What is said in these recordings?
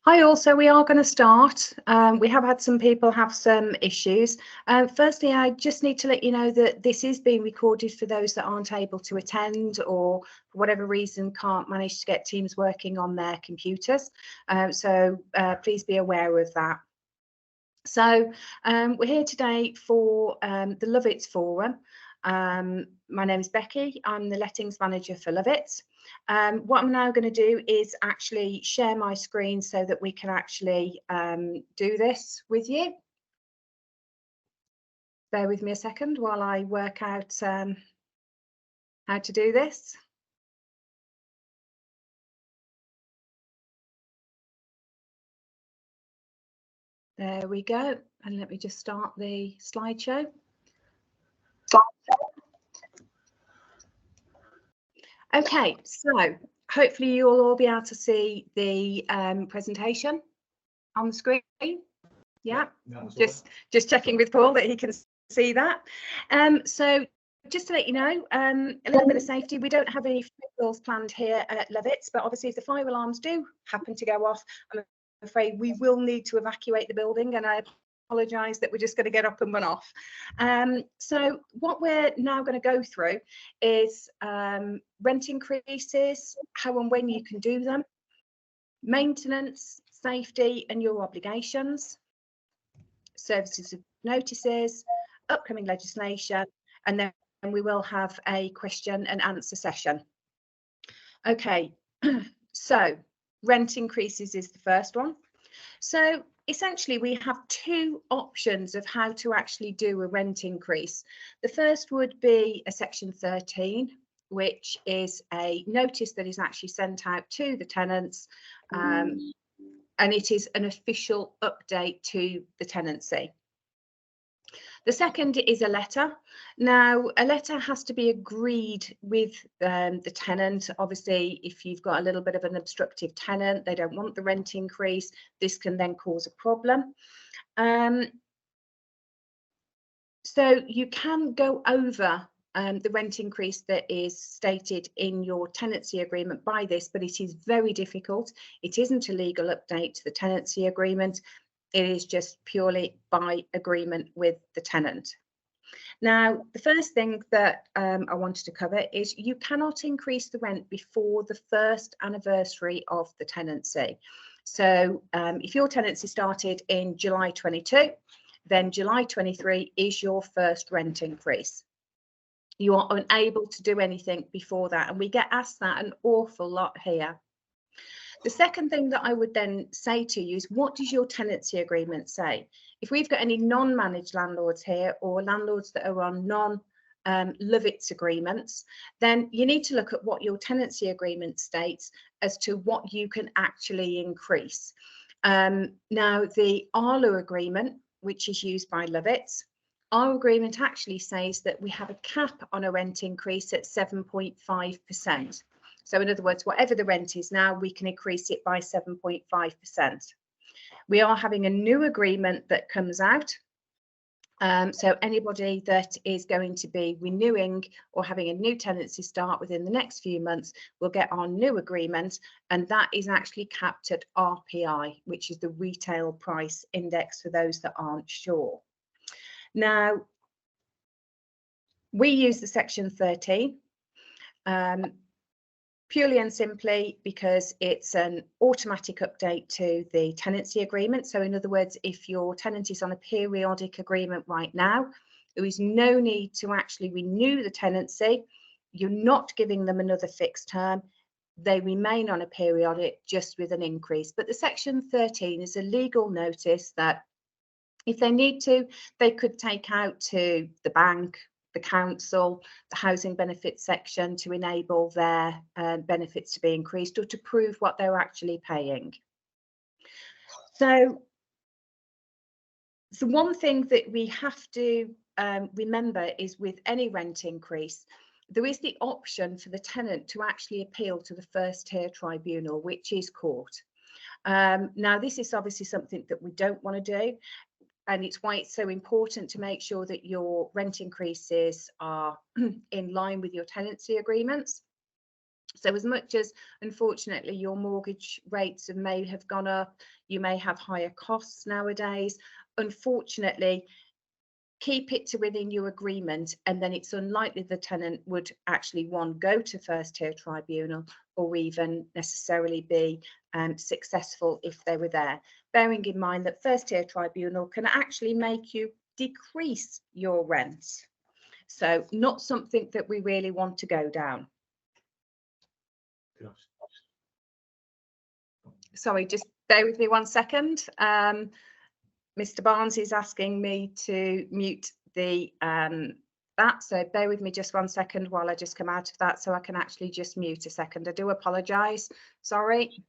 Hi all, so we are going to start. We have had some people have some issues. Firstly, I just need to let you know that this is being recorded for those that aren't able to attend or for whatever reason can't manage to get Teams working on their computers. So please be aware of that. So we're here today for the Landlords Forum. My name is Becky. I'm the lettings manager for Lovitz. What I'm now going to do is actually share my screen so that we can actually do this with you. Bear with me a second while I work out how to do this. There we go. And let me just start the slideshow. Okay, so hopefully you'll all be able to see the presentation on the screen. Yeah, just checking with Paul that he can see that. So just to let you know, a little bit of safety. We don't have any drills planned here at Lovitz, but obviously if the fire alarms do happen to go off, I'm afraid we will need to evacuate the building, and I apologise that we're just going to get up and run off. So what we're now going to go through is rent increases, how and when you can do them, maintenance, safety and your obligations, services of notices, upcoming legislation, and then we will have a question and answer session. Okay, so rent increases is the first one. So essentially we have two options of how to actually do a rent increase. The first would be a section 13, which is a notice that is actually sent out to the tenants, and it is an official update to the tenancy. The second is a letter. Now, a letter has to be agreed with the tenant. Obviously, if you've got a little bit of an obstructive tenant, they don't want the rent increase, this can then cause a problem. So you can go over the rent increase that is stated in your tenancy agreement by this, but it is very difficult. It isn't a legal update to the tenancy agreement. It is just purely by agreement with the tenant. Now, the first thing that I wanted to cover is you cannot increase the rent before the first anniversary of the tenancy. So if your tenancy started in July 22, then July 23 is your first rent increase. You are unable to do anything before that, and we get asked that an awful lot here. The second thing that I would then say to you is, what does your tenancy agreement say? If we've got any non-managed landlords here or landlords that are on non-Lovitz agreements, then you need to look at what your tenancy agreement states as to what you can actually increase. Now, the ARLA agreement, which is used by Lovitz, our agreement actually says that we have a cap on a rent increase at 7.5%. So in other words, whatever the rent is now, we can increase it by 7.5%. We are having a new agreement that comes out. So anybody that is going to be renewing or having a new tenancy start within the next few months will get our new agreement, and that is actually capped at RPI, which is the retail price index for those that aren't sure. Now, we use the section 13. Purely and simply because it's an automatic update to the tenancy agreement. So in other words, if your tenant is on a periodic agreement right now, there is no need to actually renew the tenancy. You're not giving them another fixed term. They remain on a periodic, just with an increase. But the section 13 is a legal notice that if they need to, they could take out to the bank, the council, the housing benefits section to enable their benefits to be increased or to prove what they're actually paying. So the one thing that we have to remember is with any rent increase, there is the option for the tenant to actually appeal to the first tier tribunal, which is court. Now, this is obviously something that we don't want to do. And it's why it's so important to make sure that your rent increases are in line with your tenancy agreements. So as much as, unfortunately, your mortgage rates may have gone up, you may have higher costs nowadays, unfortunately, keep it to within your agreement, and then it's unlikely the tenant would actually, one, go to first tier tribunal or even necessarily be successful if they were there. Bearing in mind that first tier tribunal can actually make you decrease your rent. So not something that we really want to go down. Sorry, just bear with me 1 second. Mr. Barnes is asking me to mute the that, so bear with me just 1 second while I just come out of that so I can actually just mute a second. I do apologise. Sorry.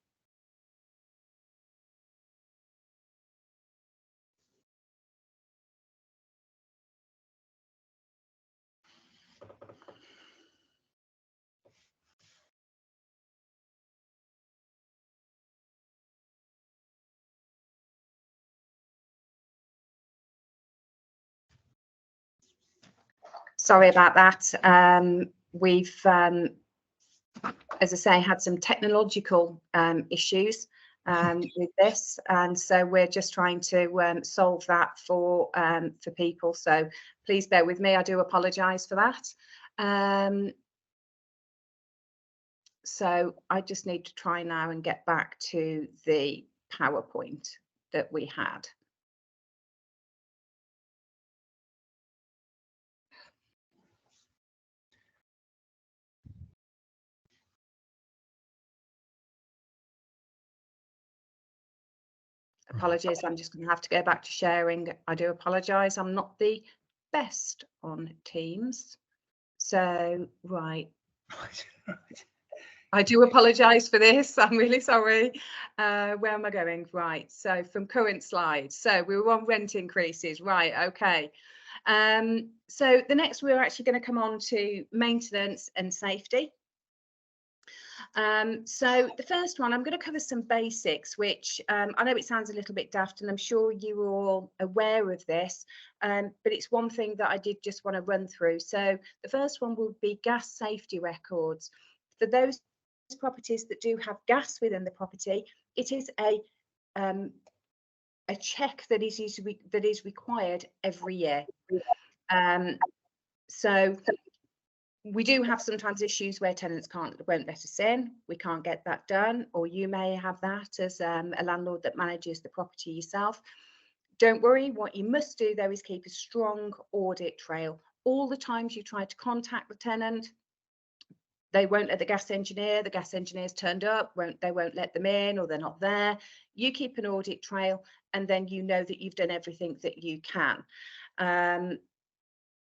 Sorry about that. We've, as I say, had some technological issues with this, and so we're just trying to solve that for people. So please bear with me. I do apologise for that. So I just need to try now and get back to the PowerPoint that we had. Apologies, I'm just going to have to go back to sharing. I do apologise. I'm not the best on Teams. So, right. I do apologise for this. I'm really sorry. Where am I going? Right. So from current slides. So we were on rent increases. Right. OK. So the next we're actually going to come on to maintenance and safety. So the first one, I'm going to cover some basics, which I know it sounds a little bit daft, and I'm sure you are all aware of this, but it's one thing that I did just want to run through. So the first one will be gas safety records. For those properties that do have gas within the property, it is a check that is required every year. So we do have sometimes issues where tenants won't let us in. We can't get that done, or you may have that as a landlord that manages the property yourself. Don't worry. What you must do though is keep a strong audit trail. All the times you try to contact the tenant, they won't let the gas engineer's turned up, they won't let them in, or they're not there. You keep an audit trail, and then you know that you've done everything that you can.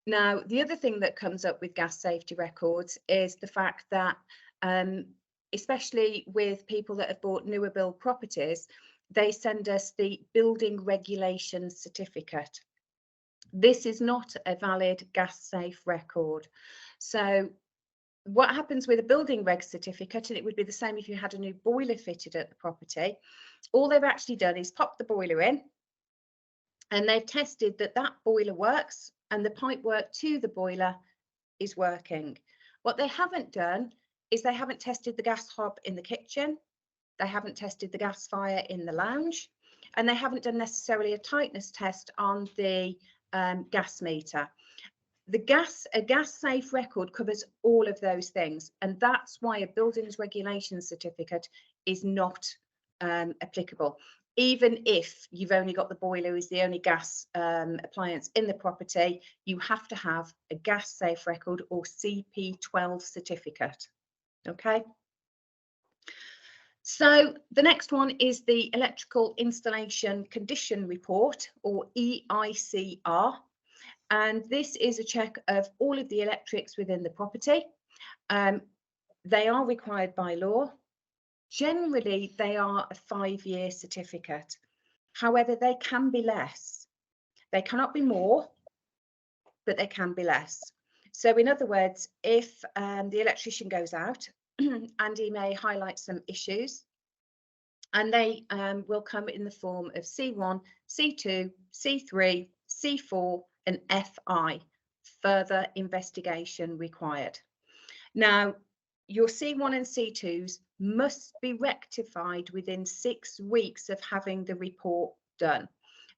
Now, the other thing that comes up with gas safety records is the fact that, especially with people that have bought newer build properties, they send us the building regulations certificate. This is not a valid gas safe record. So what happens with a building reg certificate, and it would be the same if you had a new boiler fitted at the property, all they've actually done is pop the boiler in, and they've tested that that boiler works and the pipework to the boiler is working. What they haven't done is they haven't tested the gas hob in the kitchen, they haven't tested the gas fire in the lounge, and they haven't done necessarily a tightness test on the gas meter. A gas safe record covers all of those things, and that's why a buildings regulations certificate is not applicable. Even if you've only got the boiler as the only gas appliance in the property, you have to have a gas safe record or CP12 certificate. Okay. So the next one is the electrical installation condition report, or EICR. And this is a check of all of the electrics within the property. They are required by law. Generally, they are a 5-year certificate. However, they can be less. They cannot be more, but they can be less. So in other words, if the electrician goes out and he may highlight some issues, and they will come in the form of C1, C2, C3, C4, and FI, further investigation required. Now, your C1 and C2s must be rectified within 6 weeks of having the report done.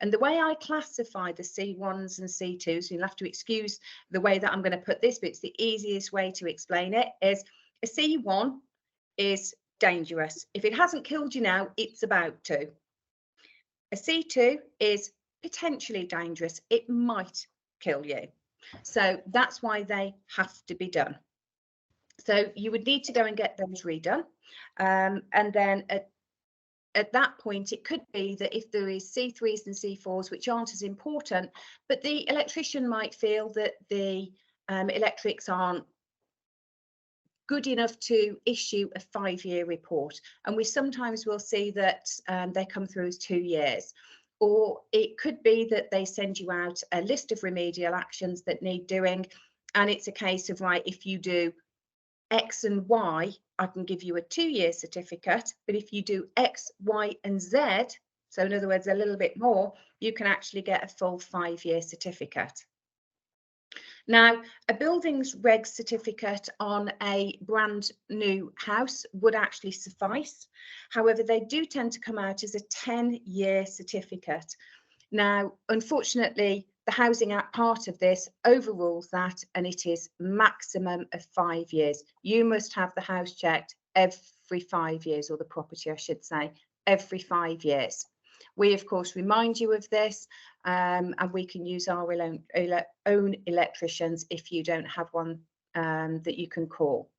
And the way I classify the C1s and C2s, you'll have to excuse the way that I'm going to put this, but it's the easiest way to explain it, is a C1 is dangerous. If it hasn't killed you now, it's about to. A C2 is potentially dangerous. It might kill you. So that's why they have to be done. So you would need to go and get those redone. And then at that point, it could be that if there is C3s and C4s, which aren't as important, but the electrician might feel that the electrics aren't good enough to issue a 5-year report. And we sometimes will see that they come through as 2 years. Or it could be that they send you out a list of remedial actions that need doing. And it's a case of, right, if you do X and Y, I can give you a 2-year certificate. But if you do X, Y, and Z, so in other words, a little bit more, you can actually get a full 5-year certificate. Now, a buildings reg certificate on a brand new house would actually suffice. However, they do tend to come out as a 10-year certificate. Now, unfortunately, the Housing Act part of this overrules that, and it is maximum of 5 years. You must have the house checked every 5 years, or the property, I should say, every 5 years. We, of course, remind you of this, and we can use our own electricians if you don't have one that you can call.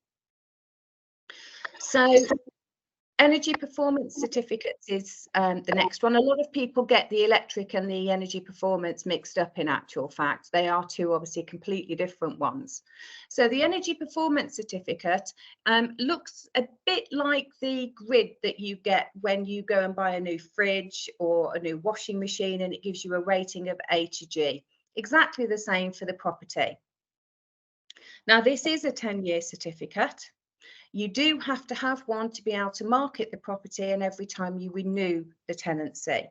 So energy performance certificates is the next one. A lot of people get the electric and the energy performance mixed up in actual fact. They are two obviously completely different ones. So the energy performance certificate looks a bit like the grid that you get when you go and buy a new fridge or a new washing machine, and it gives you a rating of A to G. Exactly the same for the property. Now, this is a 10-year certificate. You do have to have one to be able to market the property, and every time you renew the tenancy.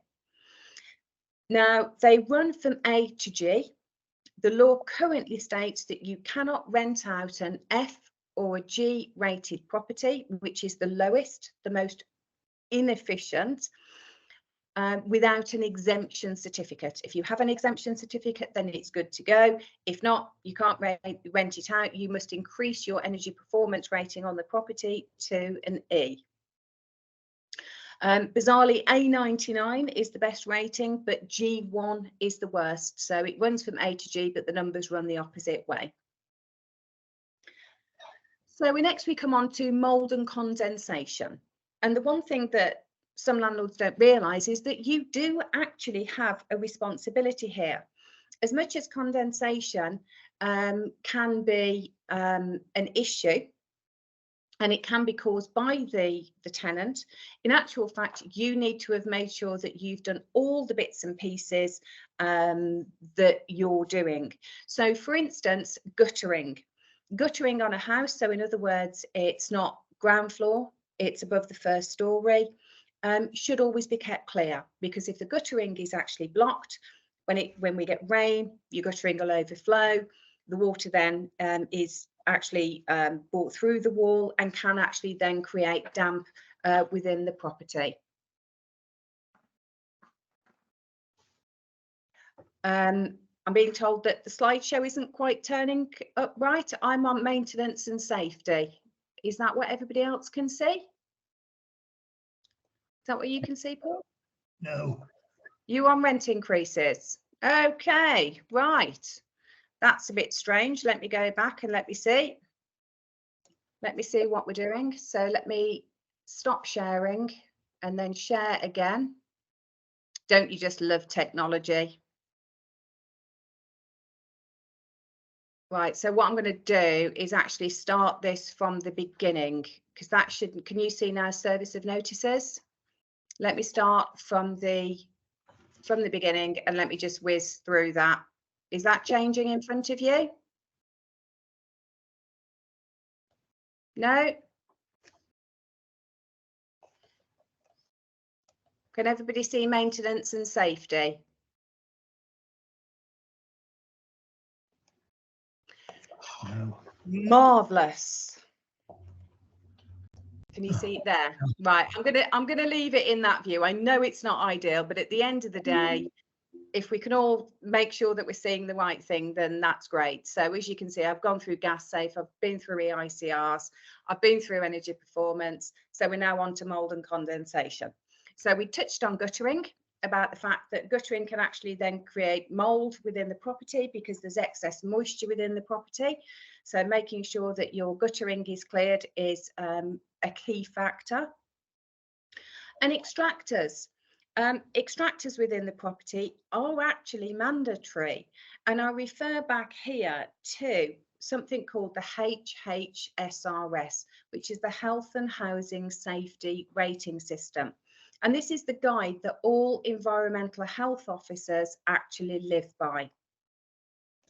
Now, they run from A to G. The law currently states that you cannot rent out an F or a G rated property, which is the lowest, the most inefficient, without an exemption certificate. If you have an exemption certificate, then it's good to go. If not, you can't rent it out. You must increase your energy performance rating on the property to an E. Bizarrely, A99 is the best rating, but G1 is the worst. So it runs from A to G, but the numbers run the opposite way. So next we come on to mould and condensation. And the one thing that some landlords don't realise is that you do actually have a responsibility here. As much as condensation can be an issue, and it can be caused by the tenant, in actual fact, you need to have made sure that you've done all the bits and pieces that you're doing. So for instance, guttering on a house. So in other words, it's not ground floor, it's above the first story. Should always be kept clear, because if the guttering is actually blocked, when we get rain, your guttering will overflow. The water then is actually brought through the wall and can actually then create damp within the property. I'm being told that the slideshow isn't quite turning up right. I'm on maintenance and safety. Is that what everybody else can see? Is that what you can see, Paul? No. You on rent increases? Okay, right. That's a bit strange. Let me go back and let me see. Let me see what we're doing. So let me stop sharing and then share again. Don't you just love technology? Right, so what I'm going to do is actually start this from the beginning, because that should, can you see now service of notices? Let me start from the beginning and let me just whiz through that. Is that changing in front of you? No? Can everybody see maintenance and safety? No. Marvellous. Can you see it there? Right, I'm gonna leave it in that view. I know it's not ideal, but at the end of the day, if we can all make sure that we're seeing the right thing, then that's great. So as you can see, I've gone through gas safe, I've been through EICRs, I've been through energy performance. So we're now on to mold and condensation. So we touched on guttering, about the fact that guttering can actually then create mold within the property because there's excess moisture within the property. So making sure that your guttering is cleared is a key factor. And extractors. Extractors within the property are actually mandatory. And I refer back here to something called the HHSRS, which is the Health and Housing Safety Rating System. And this is the guide that all environmental health officers actually live by.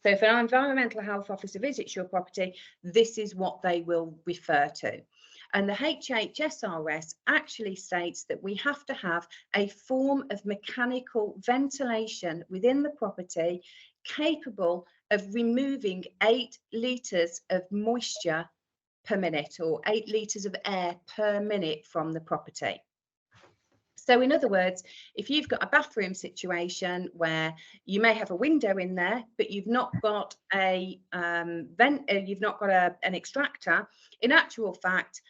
So if an environmental health officer visits your property, this is what they will refer to. And the HHSRS actually states that we have to have a form of mechanical ventilation within the property capable of removing 8 litres of moisture per minute, or 8 litres of air per minute from the property. So in other words, if you've got a bathroom situation where you may have a window in there, but you've not got a you've not got an extractor, in actual fact,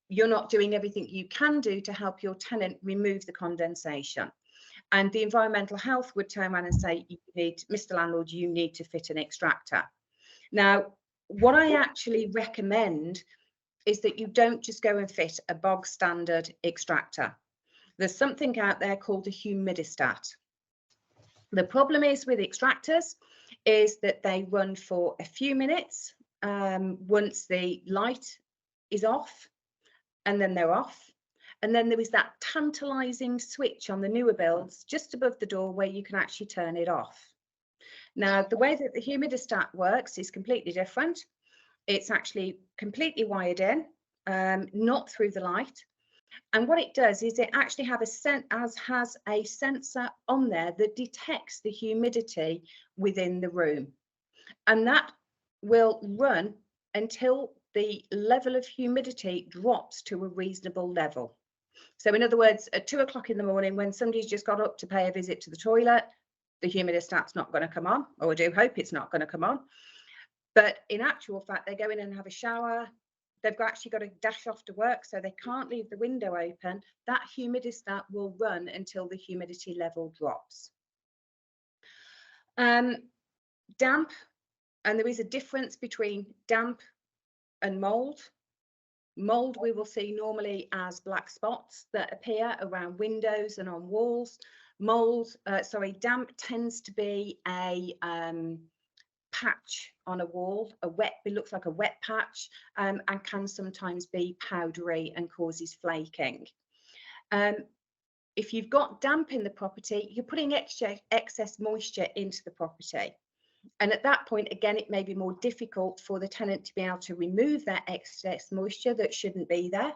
you're not doing everything you can do to help your tenant remove the condensation. And the environmental health would turn around and say, you need, Mr. Landlord, you need to fit an extractor. Now, what I actually recommend is that you don't just go and fit a bog standard extractor. There's something out there called a humidistat. The problem is with extractors is that they run for a few minutes once the light is off, and then they're off. And then there is that tantalizing switch on the newer builds just above the door where you can actually turn it off. Now, the way that the humidistat works is completely different. It's actually completely wired in, not through the light. And what it does is it actually has a sensor on there that detects the humidity within the room. And that will run until the level of humidity drops to a reasonable level. So in other words, at 2 o'clock in the morning, when somebody's just got up to pay a visit to the toilet, the humidistat's not going to come on, or I do hope it's not going to come on. But in actual fact, they go in and have a shower. They've actually got to dash off to work, so they can't leave the window open. That humidistat will run until the humidity level drops. Damp, and there is a difference between damp and mold. Mold we will see normally as black spots that appear around windows and on walls. Damp tends to be a patch on a wall, it looks like a wet patch, and can sometimes be powdery and causes flaking. If you've got damp in the property, you're putting excess moisture into the property. And at that point, again, it may be more difficult for the tenant to be able to remove that excess moisture that shouldn't be there.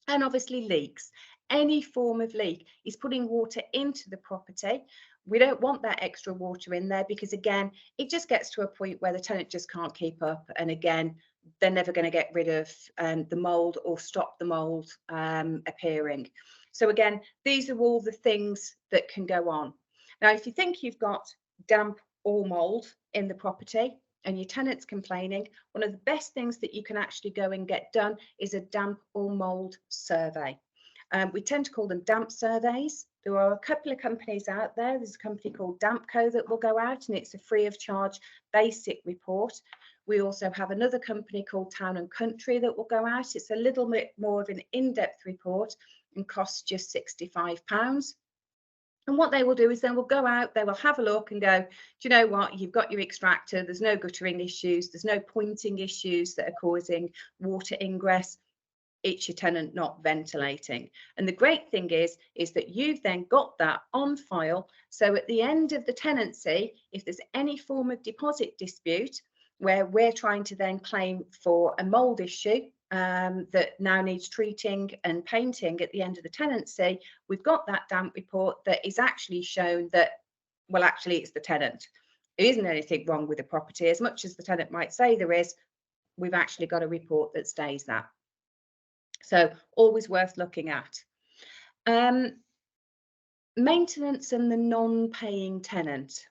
And obviously leaks. Any form of leak is putting water into the property. We don't want that extra water in there because, again, it just gets to a point where the tenant just can't keep up. And again, they're never going to get rid of the mold or stop the mold appearing. So again, these are all the things that can go on. Now, if you think you've got damp or mold in the property and your tenant's complaining, one of the best things that you can actually go and get done is a damp or mold survey. We tend to call them damp surveys. There are a couple of companies out there. There's a company called Dampco that will go out, and it's a free of charge basic report. We also have another company called Town and Country that will go out. It's a little bit more of an in-depth report and costs just £65. And what they will do is they will go out, they will have a look and go, do you know what, you've got your extractor, there's no guttering issues, there's no pointing issues that are causing water ingress. It's your tenant not ventilating. And the great thing is that you've then got that on file. So at the end of the tenancy, if there's any form of deposit dispute where we're trying to then claim for a mold issue that now needs treating and painting at the end of the tenancy, we've got that damp report that is actually shown that, well, actually it's the tenant. There isn't anything wrong with the property. As much as the tenant might say there is, we've actually got a report that states that. So always worth looking at. Maintenance and the non-paying tenant.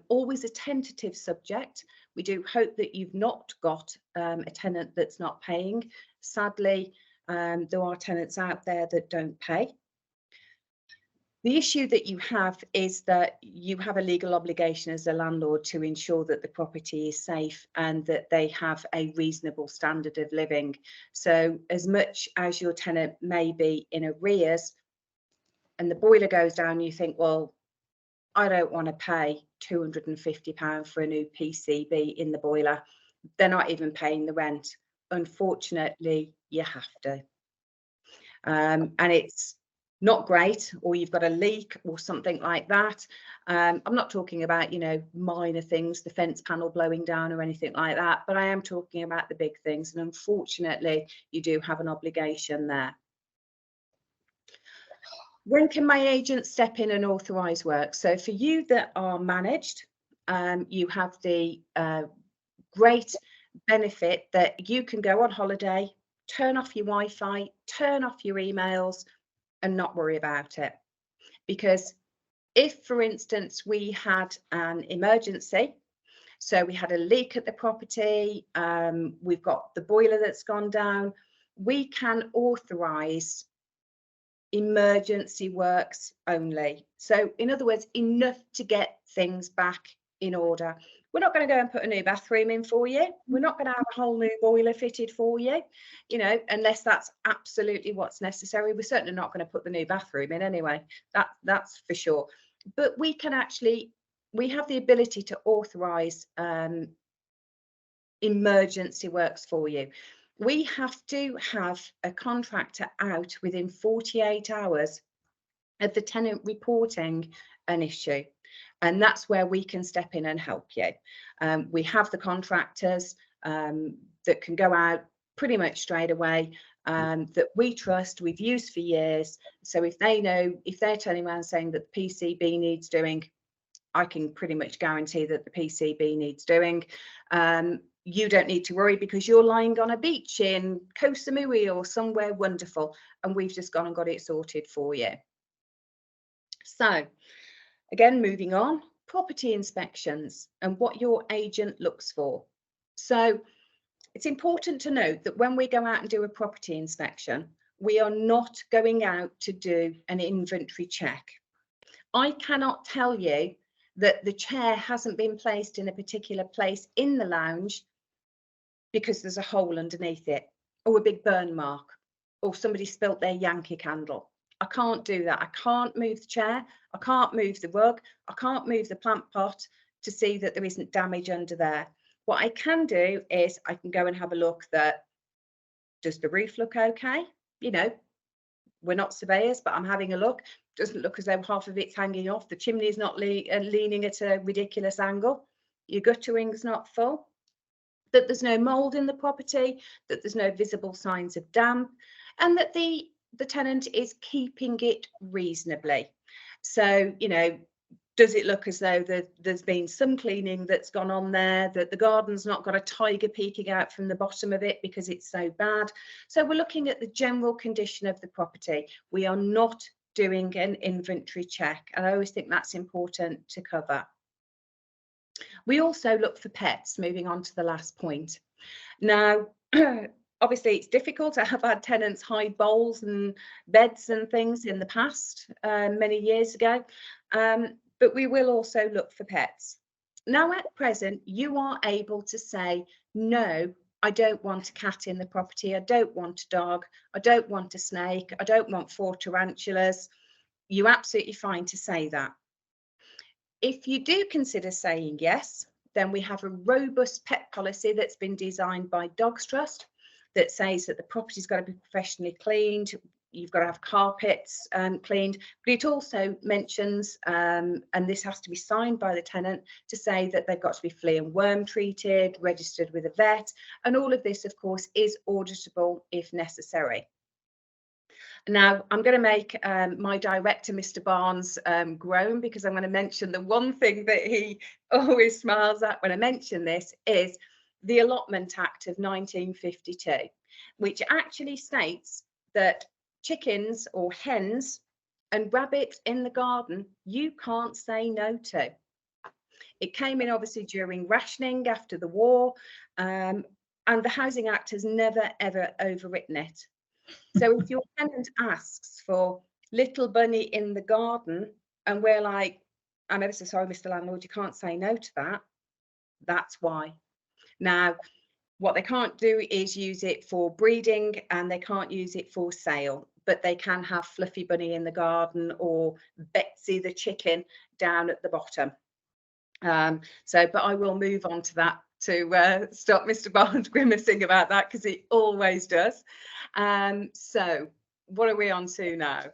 Always a tentative subject. We do hope that you've not got a tenant that's not paying. Sadly, there are tenants out there that don't pay. The issue that you have is that you have a legal obligation as a landlord to ensure that the property is safe and that they have a reasonable standard of living. So as much as your tenant may be in arrears and the boiler goes down, you think, well, I don't want to pay £250 for a new PCB in the boiler. They're not even paying the rent. Unfortunately, you have to. And it's not great, or you've got a leak or something like that. I'm not talking about, minor things, the fence panel blowing down or anything like that, but I am talking about the big things. And unfortunately, you do have an obligation there. When can my agent step in and authorise work? So for you that are managed, you have the great benefit that you can go on holiday, turn off your Wi-Fi, turn off your emails, and not worry about it. Because if, for instance, we had an emergency, so we had a leak at the property, we've got the boiler that's gone down, we can authorise emergency works only. So in other words, enough to get things back in order. We're not going to go and put a new bathroom in for you. We're not going to have a whole new boiler fitted for you, unless that's absolutely what's necessary. We're certainly not going to put the new bathroom in anyway. That's for sure. But we have the ability to authorise emergency works for you. We have to have a contractor out within 48 hours of the tenant reporting an issue. And that's where we can step in and help you. We have the contractors that can go out pretty much straight away, that we trust, we've used for years. So if they're turning around saying that the PCB needs doing, I can pretty much guarantee that the PCB needs doing. You don't need to worry because you're lying on a beach in Koh Samui or somewhere wonderful, and we've just gone and got it sorted for you. So again, moving on, property inspections and what your agent looks for. So it's important to note that when we go out and do a property inspection, we are not going out to do an inventory check. I cannot tell you that the chair hasn't been placed in a particular place in the lounge because there's a hole underneath it, or a big burn mark, or somebody spilt their Yankee candle. I can't do that. I can't move the chair. I can't move the rug. I can't move the plant pot to see that there isn't damage under there. What I can do is I can go and have a look that, does the roof look okay? We're not surveyors, but I'm having a look. Doesn't look as though half of it's hanging off. The chimney is not leaning at a ridiculous angle. Your guttering's not full. That there's no mold in the property, that there's no visible signs of damp, and that the tenant is keeping it reasonably. So, does it look as though there's been some cleaning that's gone on there, that the garden's not got a tiger peeking out from the bottom of it because it's so bad? So we're looking at the general condition of the property. We are not doing an inventory check, and I always think that's important to cover. We also look for pets, moving on to the last point. Now, obviously it's difficult. I have had tenants hide bowls and beds and things in the past, many years ago, but we will also look for pets. Now at present, you are able to say, no, I don't want a cat in the property, I don't want a dog, I don't want a snake, I don't want 4 tarantulas. You're absolutely fine to say that. If you do consider saying yes, then we have a robust pet policy that's been designed by Dogs Trust that says that the property's got to be professionally cleaned, you've got to have carpets cleaned, but it also mentions, and this has to be signed by the tenant, to say that they've got to be flea and worm treated, registered with a vet, and all of this, of course, is auditable if necessary. Now, I'm going to make my director, Mr. Barnes, groan, because I'm going to mention the one thing that he always smiles at when I mention this is the Allotment Act of 1952. which actually states that chickens or hens and rabbits in the garden, you can't say no to. It came in obviously during rationing after the war, and the Housing Act has never, ever overwritten it. So if your tenant asks for little bunny in the garden, and we're like, I'm ever so sorry, Mr. Landlord, you can't say no to that, that's why. Now, what they can't do is use it for breeding, and they can't use it for sale, but they can have Fluffy Bunny in the garden or Betsy the chicken down at the bottom. But I will move on to that to stop Mr. Barnes grimacing about that, because he always does. So what are we on to now?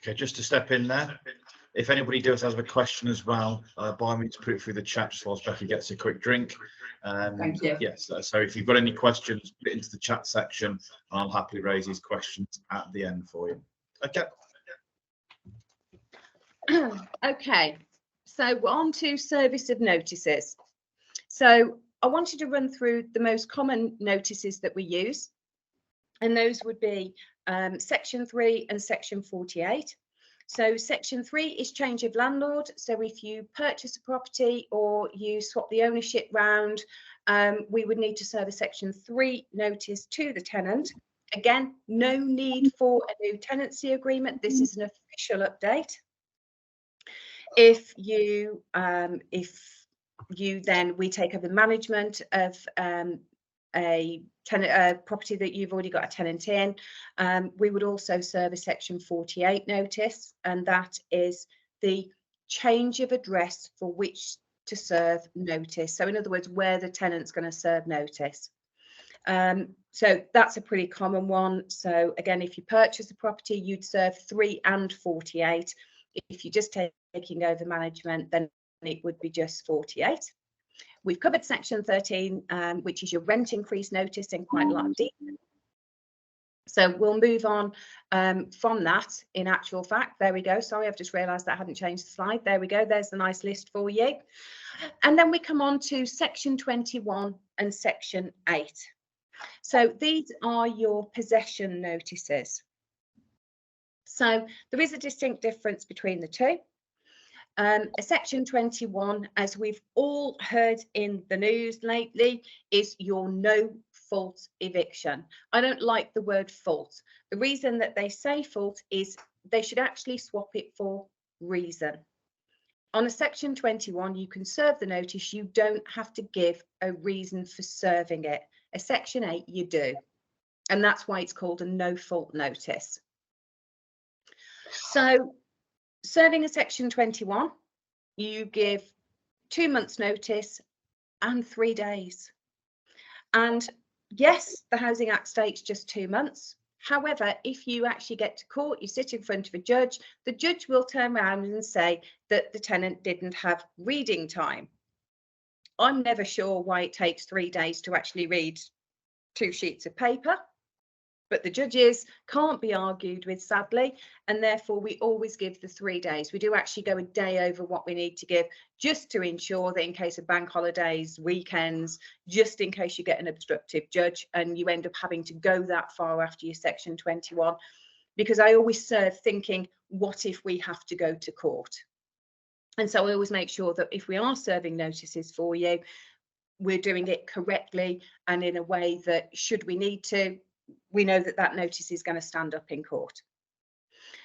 Just to step in there. If anybody does have a question as well, by all means put it through the chat just whilst Becky gets a quick drink. Thank you. Yes, so if you've got any questions, put it into the chat section, and I'll happily raise these questions at the end for you. Okay. Okay, so we're on to service of notices. So I wanted to run through the most common notices that we use, and those would be Section 3 and Section 48. So Section 3 is change of landlord. So if you purchase a property or you swap the ownership round, we would need to serve a Section 3 notice to the tenant. Again, no need for a new tenancy agreement. This is an official update. If you then we take over management of a property that you've already got a tenant in, we would also serve a Section 48 notice, and that is the change of address for which to serve notice. So in other words, where the tenant's going to serve notice. So that's a pretty common one. So again, if you purchase a property, you'd serve 3 and 48. If you're just taking over management, then it would be just 48. We've covered Section 13, which is your rent increase notice in quite a lot of detail. So we'll move on from that. In actual fact, there we go. Sorry, I've just realised that I hadn't changed the slide. There we go. There's the nice list for you. And then we come on to Section 21 and Section 8. So these are your possession notices. So there is a distinct difference between the two. Section 21, as we've all heard in the news lately, is your no fault eviction. I don't like the word fault. The reason that they say fault is they should actually swap it for reason. On a Section 21, you can serve the notice. You don't have to give a reason for serving it. A Section 8, you do. And that's why it's called a no fault notice. So serving a Section 21, you give 2 months notice and 3 days. And yes, the Housing Act states just 2 months. However, if you actually get to court, you sit in front of a judge, the judge will turn around and say that the tenant didn't have reading time. I'm never sure why it takes 3 days to actually read 2 sheets of paper. But the judges can't be argued with, sadly, and therefore we always give the 3 days. We do actually go a day over what we need to give, just to ensure that in case of bank holidays, weekends, just in case you get an obstructive judge and you end up having to go that far after your Section 21, because I always serve thinking, what if we have to go to court? And so I always make sure that if we are serving notices for you, we're doing it correctly and in a way that, should we need to, we know that that notice is going to stand up in court.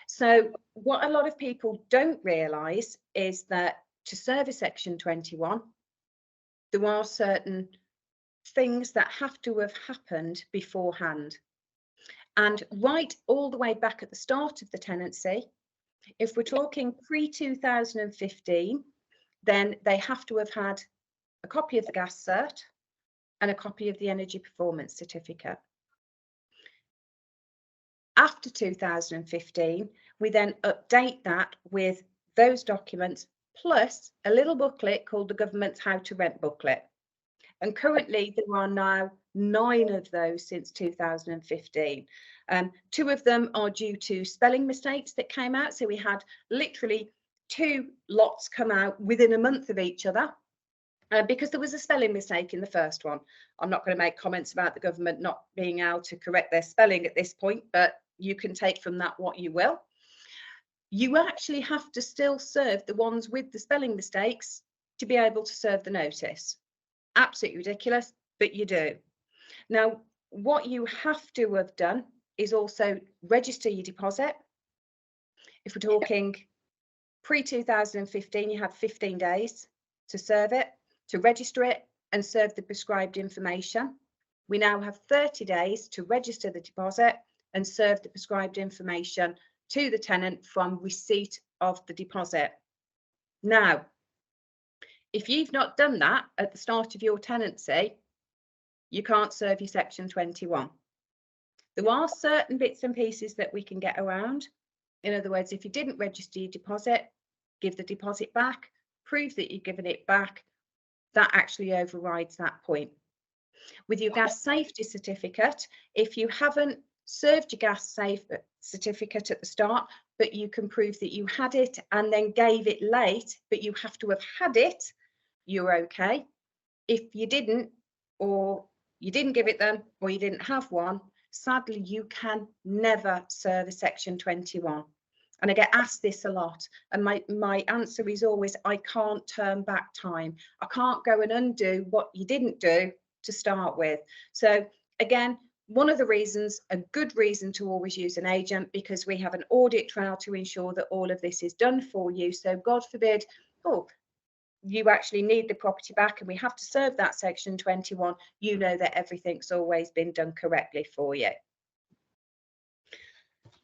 So what a lot of people don't realise is that to serve a Section 21, there are certain things that have to have happened beforehand. And right all the way back at the start of the tenancy, if we're talking pre-2015, then they have to have had a copy of the gas cert and a copy of the energy performance certificate. After 2015, we then update that with those documents, plus a little booklet called the Government's How to Rent booklet. And currently there are now 9 of those since 2015. 2 of them are due to spelling mistakes that came out. So we had literally 2 lots come out within a month of each other. because there was a spelling mistake in the first one. I'm not going to make comments about the government not being able to correct their spelling at this point, but you can take from that what you will. You actually have to still serve the ones with the spelling mistakes to be able to serve the notice. Absolutely ridiculous, but you do. Now, what you have to have done is also register your deposit. If we're talking pre-2015, you had 15 days to serve it, to register it and serve the prescribed information. We now have 30 days to register the deposit and serve the prescribed information to the tenant from receipt of the deposit. Now, if you've not done that at the start of your tenancy, you can't serve your Section 21. There are certain bits and pieces that we can get around. In other words, if you didn't register your deposit, give the deposit back, prove that you've given it back, that actually overrides that point. With your gas safety certificate, if you haven't served your gas safe certificate at the start, but you can prove that you had it and then gave it late, but you have to have had it, you're okay. If you didn't, or you didn't give it them, or you didn't have one, sadly, you can never serve a Section 21. And I get asked this a lot. And my answer is always, I can't turn back time. I can't go and undo what you didn't do to start with. So again, one of the reasons, a good reason to always use an agent, because we have an audit trail to ensure that all of this is done for you. So God forbid, oh, you actually need the property back and we have to serve that Section 21, you know that everything's always been done correctly for you.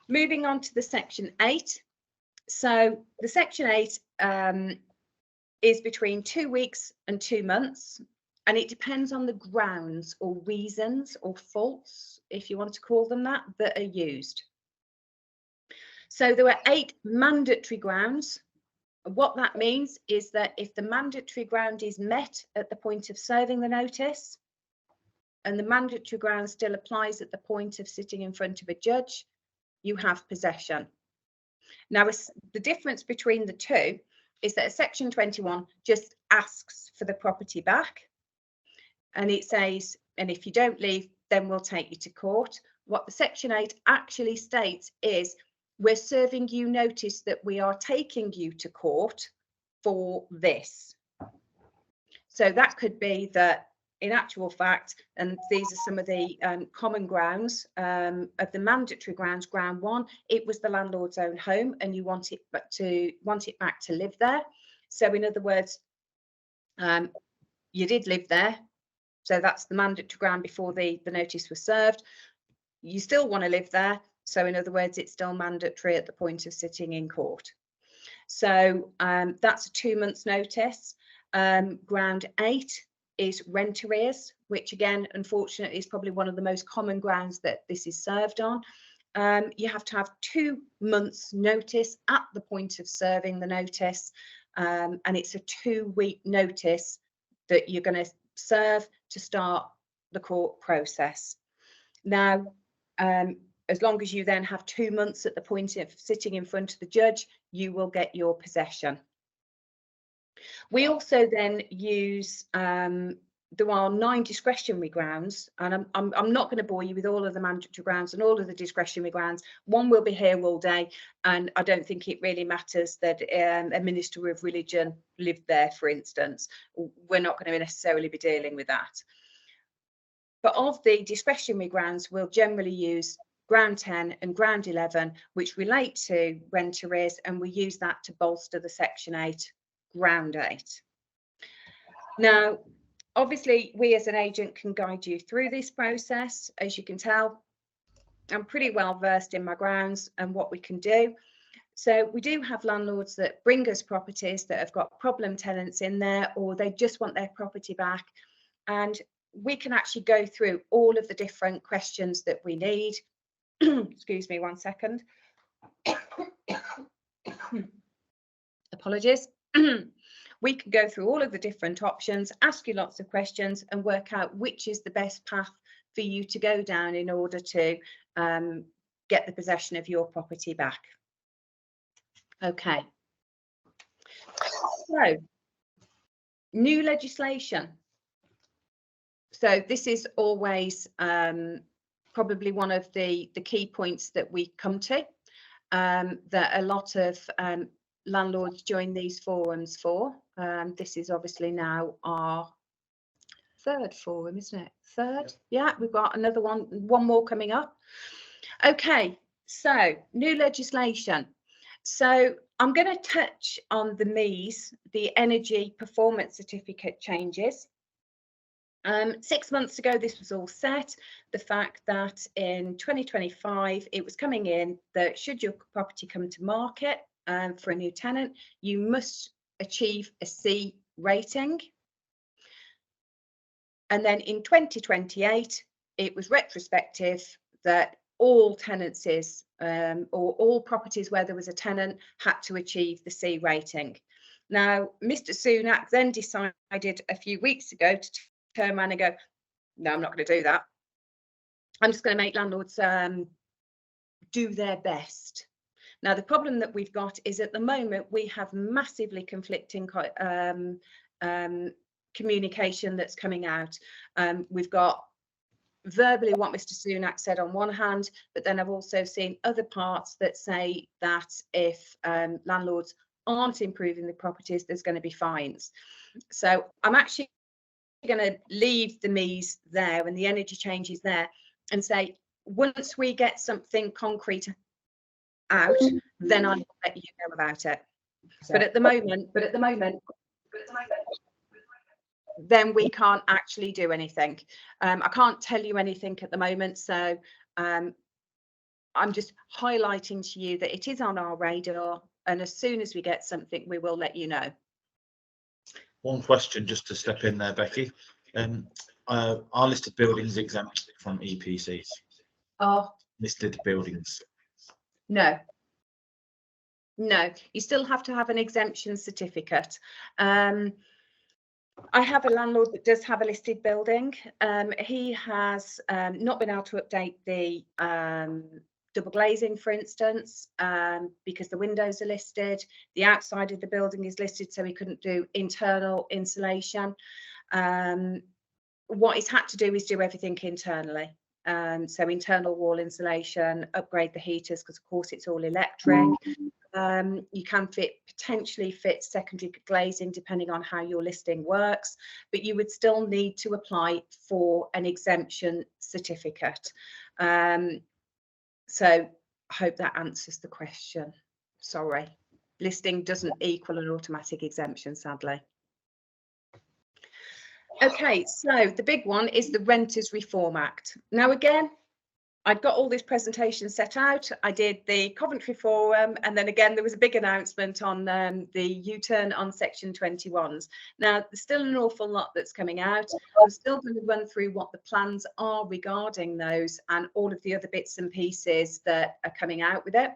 Moving on to the Section 8. So the Section 8 is between 2 weeks and 2 months, and it depends on the grounds or reasons or faults, if you want to call them that, that are used. So there are 8 mandatory grounds. What that means is that if the mandatory ground is met at the point of serving the notice, and the mandatory ground still applies at the point of sitting in front of a judge, you have possession. Now, the difference between the two is that a Section 21 just asks for the property back, and it says, and if you don't leave, then we'll take you to court. What the Section 8 actually states is, we're serving you notice that we are taking you to court for this. So that could be that, in actual fact, and these are some of the common grounds of the mandatory grounds. Ground 1, it was the landlord's own home and you want it back to live there. So in other words, you did live there. So that's the mandatory ground before the notice was served. You still want to live there. So in other words, it's still mandatory at the point of sitting in court. So that's a 2 months notice. Ground 8 is rent arrears, which again, unfortunately, is probably one of the most common grounds that this is served on. You have to have 2 months notice at the point of serving the notice. And it's a 2-week notice that you're going to serve to start the court process. Now, as long as you then have 2 months at the point of sitting in front of the judge, you will get your possession. We also then use, there are 9 discretionary grounds, and I'm not going to bore you with all of the mandatory grounds and all of the discretionary grounds. One will be here all day, and I don't think it really matters that a minister of religion lived there, for instance. We're not going to necessarily be dealing with that. But of the discretionary grounds, we'll generally use ground 10 and ground 11, which relate to rent arrears, and we use that to bolster the Section 8 ground 8. Now, obviously, we as an agent can guide you through this process. As you can tell, I'm pretty well versed in my grounds and what we can do. So we do have landlords that bring us properties that have got problem tenants in there, or they just want their property back. And we can actually go through all of the different questions that we need. Excuse me 1 second. Apologies. We can go through all of the different options, ask you lots of questions and work out which is the best path for you to go down in order to get the possession of your property back. Okay. So New legislation. So this is always probably one of the key points that we come to, that a lot of landlords join these forums for. This is obviously now our third forum, isn't it? Third? Yeah, we've got another one more coming up. Okay, so new legislation. So I'm going to touch on the MEES, the Energy Performance Certificate changes. 6 months ago, this was all set. The fact that in 2025, it was coming in that should your property come to market for a new tenant, you must achieve a C rating. And then in 2028, it was retrospective that all tenancies or all properties where there was a tenant had to achieve the C rating. Now, Mr. Sunak then decided a few weeks ago to turn around and go, no, I'm not going to do that. I'm just going to make landlords do their best. Now, the problem that we've got is at the moment we have massively conflicting communication that's coming out. We've got verbally what Mr. Sunak said on one hand, but then I've also seen other parts that say that if landlords aren't improving the properties, there's going to be fines. So I'm actually going to leave the MEES there and the energy changes there and say, once we get something concrete out, then I'll let you know about it. But at the moment, then we can't actually do anything. I can't tell you anything at the moment, so I'm just highlighting to you that it is on our radar, and as soon as we get something, we will let you know. One question just to step in there, Becky. Are listed buildings exempt from EPCs? Are listed buildings? No. No, you still have to have an exemption certificate. I have a landlord that does have a listed building. He has not been able to update the double glazing, for instance, because the windows are listed. The outside of the building is listed, so he couldn't do internal insulation. What he's had to do is do everything internally. So internal wall insulation, upgrade the heaters, because of course it's all electric. You can potentially fit secondary glazing depending on how your listing works, but you would still need to apply for an exemption certificate. So I hope that answers the question. Sorry, listing doesn't equal an automatic exemption, sadly. Okay, so the big one is the Renters Reform Act. Now again, I'd got all this presentation set out. I did the Coventry Forum, and then again there was a big announcement on the U-turn on Section 21s. Now there's still an awful lot that's coming out. I'm still going to run through what the plans are regarding those and all of the other bits and pieces that are coming out with it.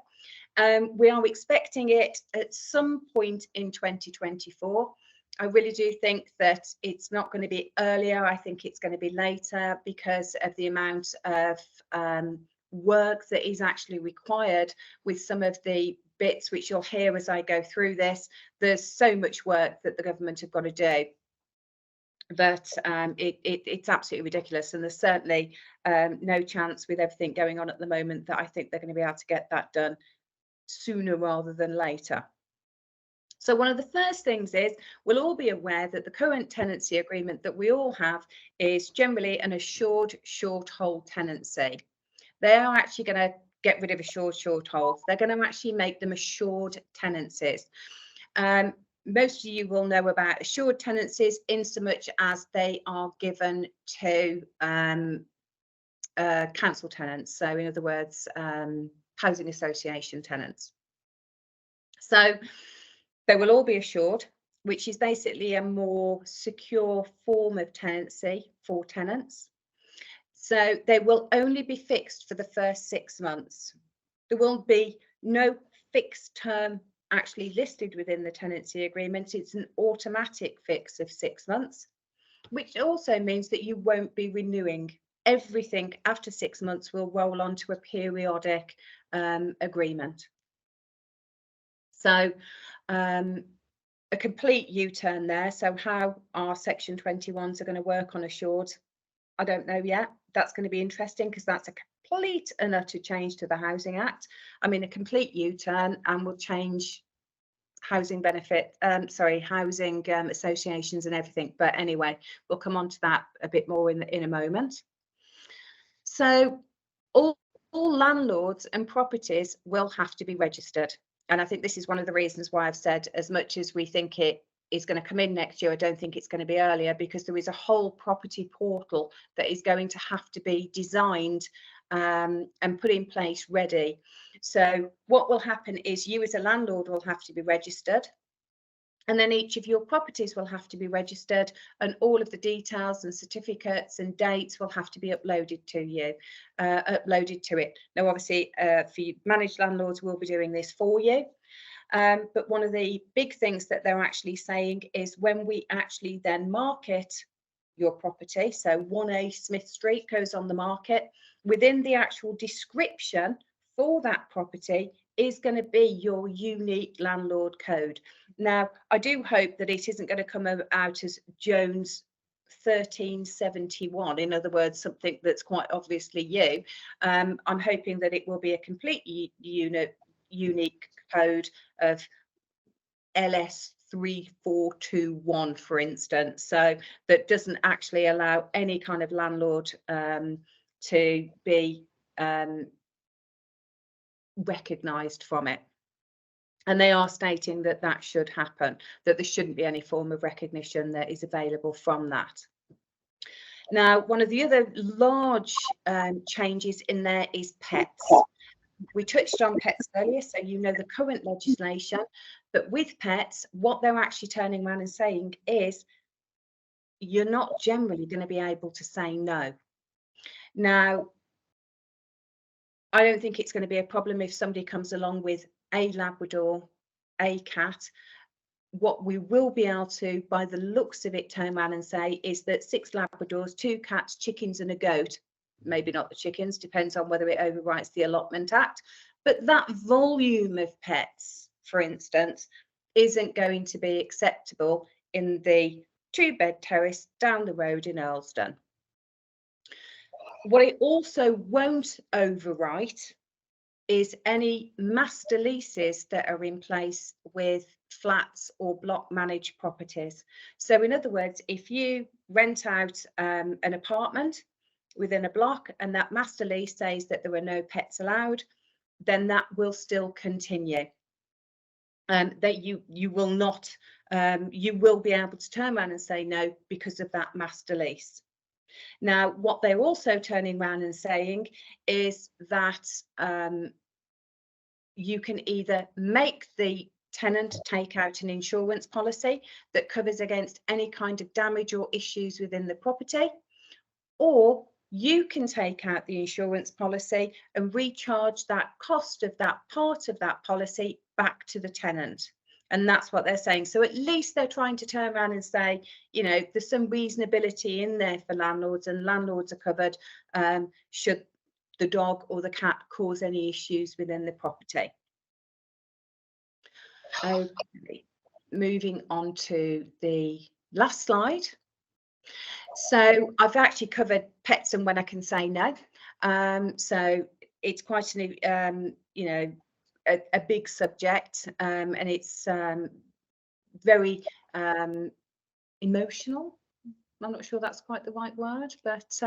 We are expecting it at some point in 2024. I really do think that it's not going to be earlier. I think it's going to be later because of the amount of work that is actually required with some of the bits which you'll hear as I go through this. There's so much work that the government have got to do that it's absolutely ridiculous, and there's certainly no chance with everything going on at the moment that I think they're going to be able to get that done sooner rather than later. So one of the first things is we'll all be aware that the current tenancy agreement that we all have is generally an assured short hold tenancy. They are actually going to get rid of assured short holds. They're going to actually make them assured tenancies. Most of you will know about assured tenancies in so much as they are given to council tenants. So in other words, housing association tenants. So they will all be assured, which is basically a more secure form of tenancy for tenants. So they will only be fixed for the first 6 months. There will be no fixed term actually listed within the tenancy agreement. It's an automatic fix of 6 months, which also means that you won't be renewing. Everything after 6 months will roll on to a periodic agreement. So a complete U-turn there. So how our Section 21s are going to work on assured, I don't know yet. That's going to be interesting because that's a complete and utter change to the Housing Act. I mean, a complete U-turn, and will change housing benefit, housing associations and everything. But anyway, we'll come on to that a bit more in a moment. So all landlords and properties will have to be registered. And I think this is one of the reasons why I've said, as much as we think it is going to come in next year, I don't think it's going to be earlier, because there is a whole property portal that is going to have to be designed and put in place ready. So what will happen is you as a landlord will have to be registered, and then each of your properties will have to be registered, and all of the details and certificates and dates will have to be uploaded to you, uploaded to it. Now, obviously, for you, managed landlords will be doing this for you. But one of the big things that they're actually saying is, when we actually then market your property, so 1A Smith Street goes on the market, within the actual description for that property is going to be your unique landlord code. Now, I do hope that it isn't going to come out as Jones 1371, in other words, something that's quite obviously you. I'm hoping that it will be a completely unique code of LS 3421, for instance, so that doesn't actually allow any kind of landlord to be recognised from it. And they are stating that that should happen, that there shouldn't be any form of recognition that is available from that. Now, one of the other large changes in there is pets. We touched on pets earlier, so you know the current legislation, but with pets, what they're actually turning around and saying is, you're not generally going to be able to say no. Now, I don't think it's going to be a problem if somebody comes along with a Labrador, a cat. What we will be able to, by the looks of it, turn around and say is that 6 Labradors, 2 cats, chickens and a goat, maybe not the chickens, depends on whether it overwrites the Allotment Act, but that volume of pets, for instance, isn't going to be acceptable in the 2-bed terrace down the road in Earlsdon. What it also won't overwrite is any master leases that are in place with flats or block managed properties. So in other words, if you rent out an apartment within a block and that master lease says that there are no pets allowed, then that will still continue. That you will not, you will be able to turn around and say no because of that master lease. Now, what they're also turning around and saying is that you can either make the tenant take out an insurance policy that covers against any kind of damage or issues within the property, or you can take out the insurance policy and recharge that cost of that part of that policy back to the tenant. And that's what they're saying. So at least they're trying to turn around and say, you know, there's some reasonability in there for landlords, and landlords are covered should the dog or the cat cause any issues within the property. Okay, moving on to the last slide. So I've actually covered pets and when I can say no. So it's quite an, you know, a big subject, and it's very emotional. I'm not sure that's quite the right word, but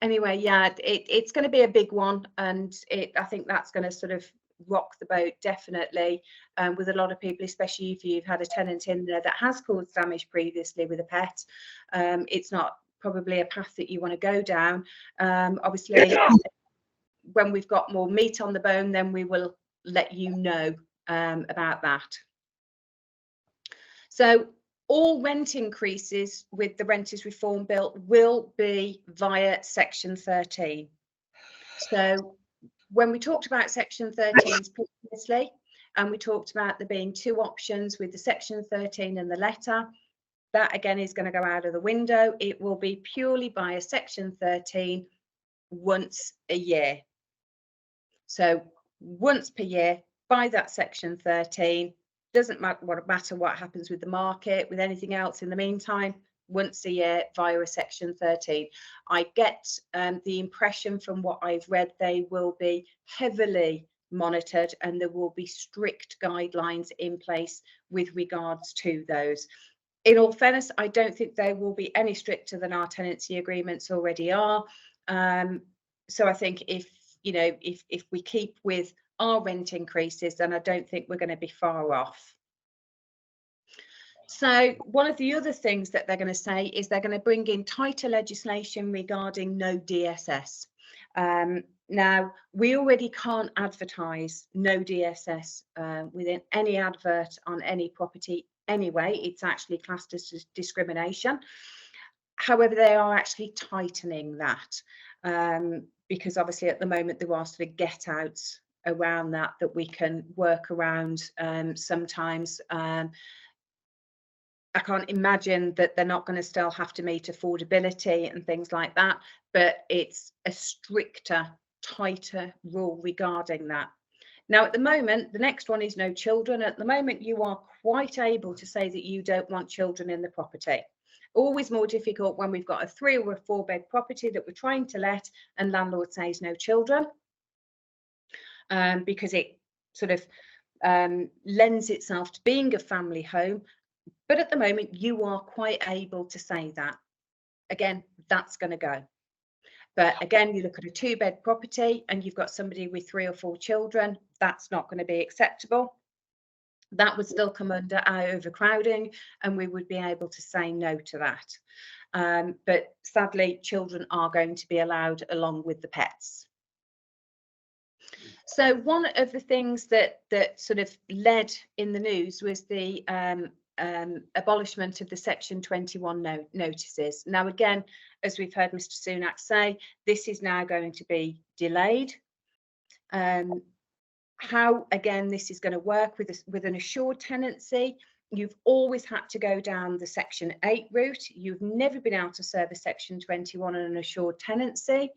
anyway, yeah, it's going to be a big one, and I think that's going to sort of rock the boat definitely with a lot of people, especially if you've had a tenant in there that has caused damage previously with a pet. It's not probably a path that you want to go down. Obviously, when we've got more meat on the bone, then we will let you know about that. So all rent increases with the Renters Reform Bill will be via Section 13. So when we talked about Section 13 previously, and we talked about there being 2 options with the Section 13 and the letter, that again is going to go out of the window. It will be purely via Section 13 once a year. So once per year by that Section 13, Doesn't matter what happens with the market, with anything else in the meantime, once a year via a Section 13. I get the impression from what I've read, they will be heavily monitored and there will be strict guidelines in place with regards to those. In all fairness, I don't think they will be any stricter than our tenancy agreements already are. So I think if we keep with our rent increases, then I don't think we're going to be far off. So one of the other things that they're going to say is they're going to bring in tighter legislation regarding no DSS. Now, we already can't advertise no DSS within any advert on any property anyway. It's actually classed as discrimination. However, they are actually tightening that because obviously at the moment there are sort of get outs around that we can work around sometimes. I can't imagine that they're not going to still have to meet affordability and things like that, but it's a stricter, tighter rule regarding that. Now, at the moment, the next one is no children. At the moment, you are quite able to say that you don't want children in the property. Always more difficult when we've got a 3 or a 4 bed property that we're trying to let and landlord says no children, because it sort of lends itself to being a family home. But at the moment, you are quite able to say that. Again, that's going to go. But again, you look at a 2 bed property and you've got somebody with 3 or 4 children, that's not going to be acceptable. That would still come under our overcrowding and we would be able to say no to that. But sadly, children are going to be allowed along with the pets. So one of the things that sort of led in the news was the abolishment of the Section 21 notices. Now, again, as we've heard Mr. Sunak say, this is now going to be delayed. How, again, this is going to work with an assured tenancy, you've always had to go down the Section 8 route. You've never been able to serve a Section 21 on an assured tenancy.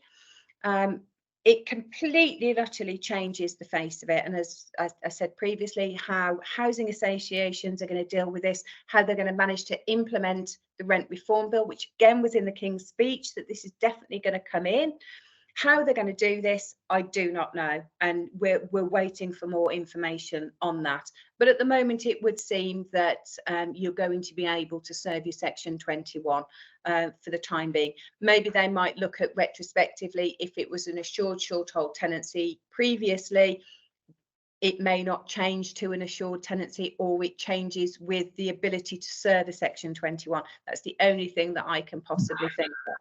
It completely and utterly changes the face of it. And as I said previously, how housing associations are going to deal with this, how they're going to manage to implement the rent reform bill, which again was in the King's speech, that this is definitely going to come in. How they're going to do this, I do not know. And we're waiting for more information on that. But at the moment, it would seem that you're going to be able to serve your Section 21 for the time being. Maybe they might look at retrospectively, if it was an assured short-hold tenancy previously, it may not change to an assured tenancy, or it changes with the ability to serve a Section 21. That's the only thing that I can possibly think of.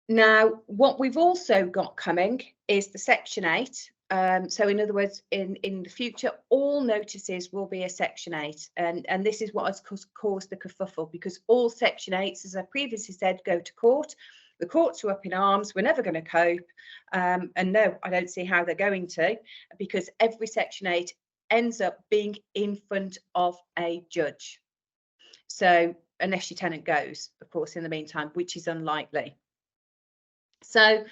Now, what we've also got coming is the Section 8. So in other words, in the future, all notices will be a Section 8. And this is what has caused the kerfuffle, because all Section 8s, as I previously said, go to court. The courts are up in arms. We're never going to cope. And no, I don't see how they're going to, because every Section 8 ends up being in front of a judge. So unless your tenant goes, of course, in the meantime, which is unlikely. So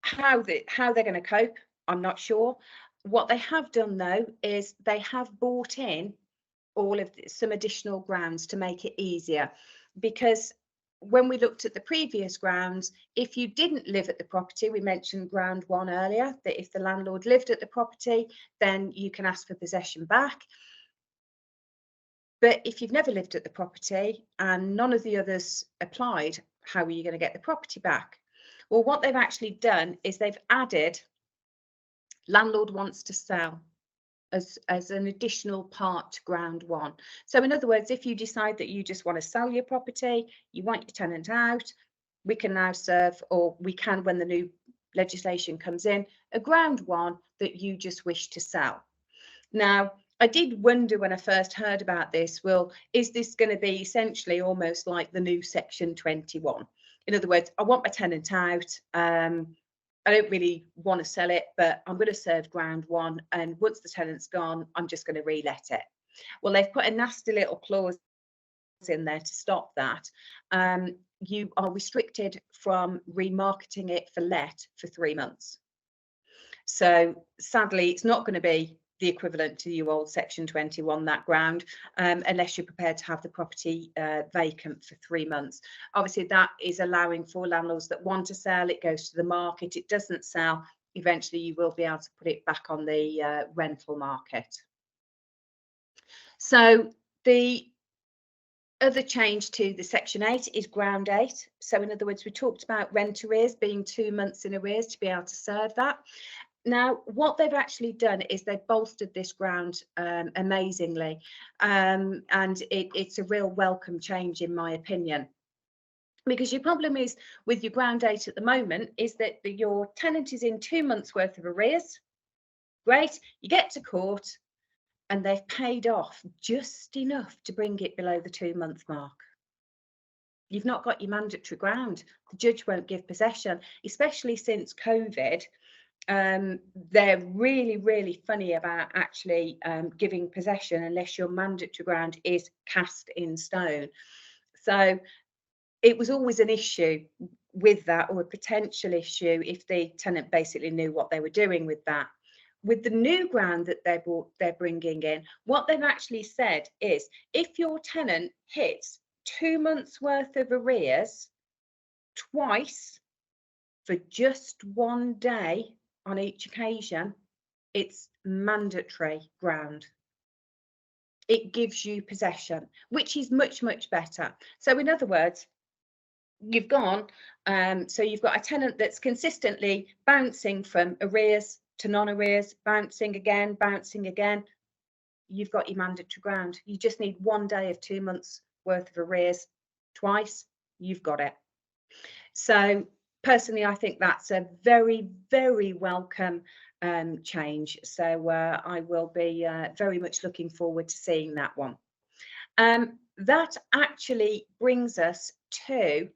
how they're going to cope, I'm not sure. What they have done, though, is they have bought in some additional grounds to make it easier, because when we looked at the previous grounds, if you didn't live at the property, we mentioned ground 1 earlier, that if the landlord lived at the property, then you can ask for possession back. But if you've never lived at the property and none of the others applied, how are you going to get the property back? Well, what they've actually done is they've added landlord wants to sell as an additional part to ground 1. So in other words, if you decide that you just want to sell your property, you want your tenant out, we can now serve, or we can, when the new legislation comes in, a ground 1 that you just wish to sell. Now, I did wonder when I first heard about this, well, is this going to be essentially almost like the new Section 21? In other words, I want my tenant out. I don't really want to sell it, but I'm going to serve ground 1. And once the tenant's gone, I'm just going to re-let it. Well, they've put a nasty little clause in there to stop that. You are restricted from remarketing it for let for 3 months. So sadly, it's not going to be the equivalent to your old Section 21, that ground, unless you're prepared to have the property vacant for 3 months. Obviously, that is allowing for landlords that want to sell, it goes to the market, it doesn't sell, eventually you will be able to put it back on the rental market. So the other change to the Section 8 is ground 8. So in other words, we talked about rent arrears being 2 months in arrears to be able to serve that. Now, what they've actually done is they've bolstered this ground amazingly, and it's a real welcome change, in my opinion. Because your problem is with your ground 8 at the moment is that your tenant is in 2 months worth of arrears. Great, you get to court and they've paid off just enough to bring it below the 2 month mark. You've not got your mandatory ground. The judge won't give possession, especially since COVID. They're really funny about actually giving possession unless your mandatory ground is cast in stone. So it was always an issue with that, or a potential issue, if the tenant basically knew what they were doing with that. With the new ground that they're bringing in, what they've actually said is, if your tenant hits 2 months worth of arrears twice for just 1 day on each occasion, it's mandatory ground. It gives you possession, which is much better. So in other words, you've gone, so you've got a tenant that's consistently bouncing from arrears to non-arrears, bouncing again. You've got your mandatory ground. You just need 1 day of 2 months worth of arrears twice, you've got it. So personally, I think that's a very welcome change. So I will be very much looking forward to seeing that one. That actually brings us to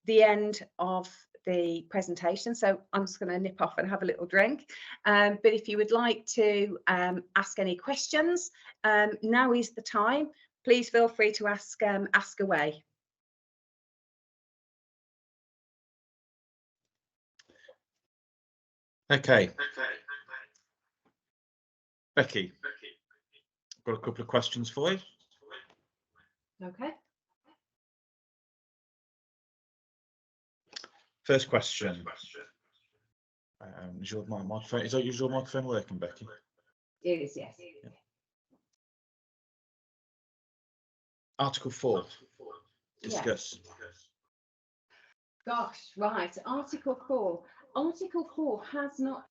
the end of the presentation. So I'm just going to nip off and have a little drink. But if you would like to ask any questions, now is the time. Please feel free to ask away. Okay. Becky, I've got a couple of questions for you. Okay. First question. Is your microphone? Is that your microphone working, Becky? It is, yes. Yeah. Article 4. Discuss. Yes. Gosh, right. Article 4. Article 4 has not.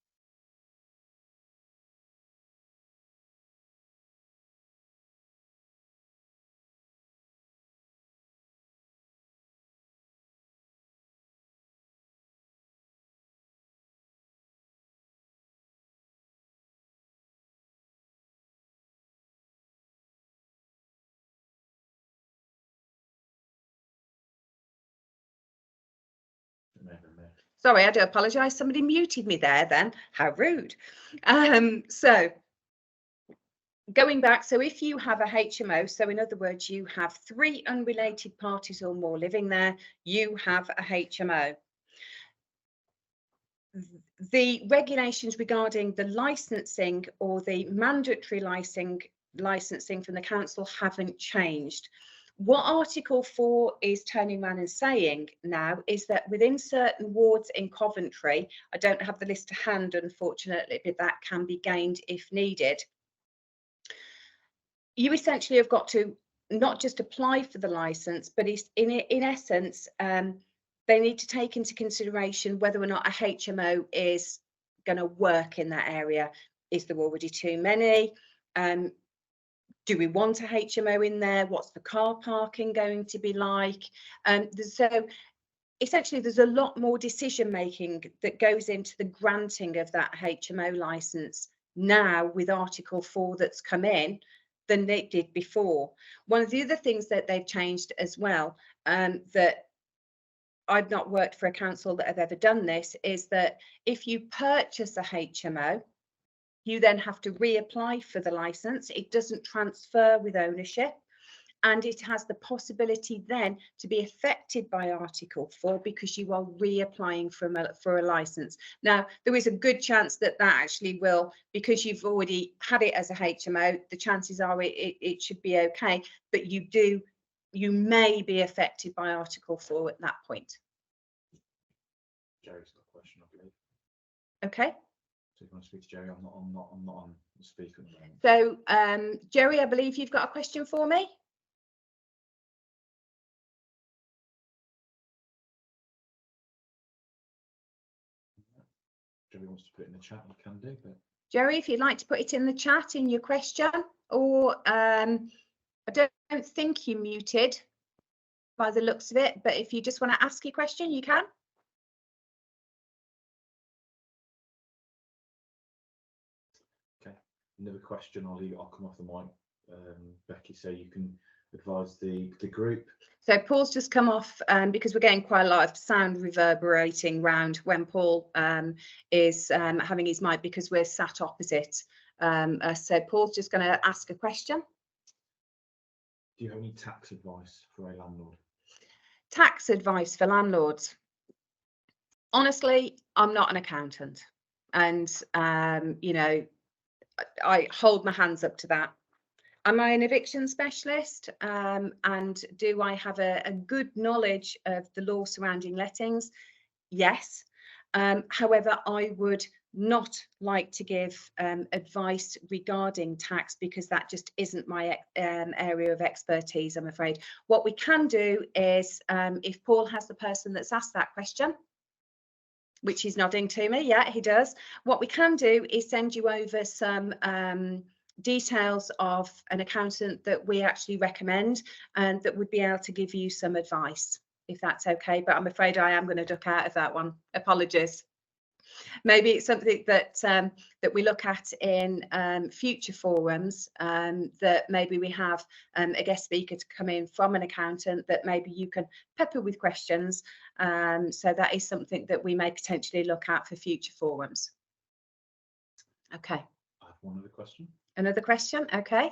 Sorry, I do apologise. Somebody muted me there then. How rude. So going back, so if you have a HMO, so in other words, you have 3 unrelated parties or more living there, you have a HMO. The regulations regarding the licensing or the mandatory licensing from the council haven't changed. What Article 4 is turning around and saying now is that within certain wards in Coventry, I don't have the list to hand, unfortunately, but that can be gained if needed. You essentially have got to not just apply for the licence, but in essence, they need to take into consideration whether or not a HMO is going to work in that area. Is there already too many? Do we want a HMO in there? What's the car parking going to be like? So essentially, there's a lot more decision making that goes into the granting of that HMO licence now with Article 4 that's come in than they did before. One of the other things that they've changed as well, that I've not worked for a council that have ever done this, is that if you purchase a HMO, you then have to reapply for the licence. It doesn't transfer with ownership. and it has the possibility then to be affected by Article 4 because you are reapplying for a license. Now, there is a good chance that actually will, because you've already had it as a HMO, the chances are it should be okay, but you may be affected by Article 4 at that point. Jerry's got a question, I believe. Okay. So if you want to speak to Jerry, I'm not on the speaker at the moment. So, Jerry, I believe you've got a question for me. Jerry wants to put it in the chat, you can do, but Jerry, if you'd like to put it in the chat in your question, or I don't think you're muted by the looks of it, but if you just want to ask your question, you can. okay. Another question, I'll come off the mic. Becky, so you can advise the group. So Paul's just come off because we're getting quite a lot of sound reverberating round when Paul is having his mic because we're sat opposite. So Paul's just going to ask a question. Do you have any tax advice for a landlord? Tax advice for landlords. Honestly, I'm not an accountant, and you know, I hold my hands up to that. Am I an eviction specialist? And do I have a good knowledge of the law surrounding lettings? Yes. However, I would not like to give advice regarding tax because that just isn't my area of expertise, I'm afraid. What we can do is, if Paul has the person that's asked that question, which he's nodding to me, yeah, he does. What we can do is send you over some details of an accountant that we actually recommend and that would be able to give you some advice, if that's okay. But I'm afraid I am going to duck out of that one. Apologies. Maybe it's something that that we look at in future forums, that maybe we have a guest speaker to come in from an accountant that maybe you can pepper with questions. So that is something that we may potentially look at for future forums. Okay. I have one other question. Another question, okay.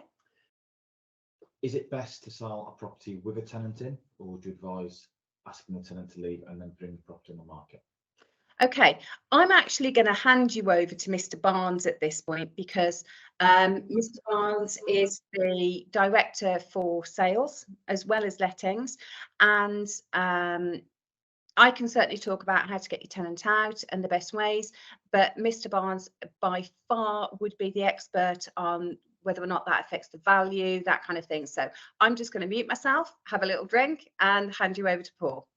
Is it best to sell a property with a tenant in, or would you advise asking the tenant to leave and then bring the property on the market? Okay, I'm actually going to hand you over to Mr. Barnes at this point because Mr. Barnes is the director for sales as well as lettings, and I can certainly talk about how to get your tenant out and the best ways, but Mr. Barnes by far would be the expert on whether or not that affects the value, that kind of thing. So I'm just going to mute myself, have a little drink and hand you over to Paul.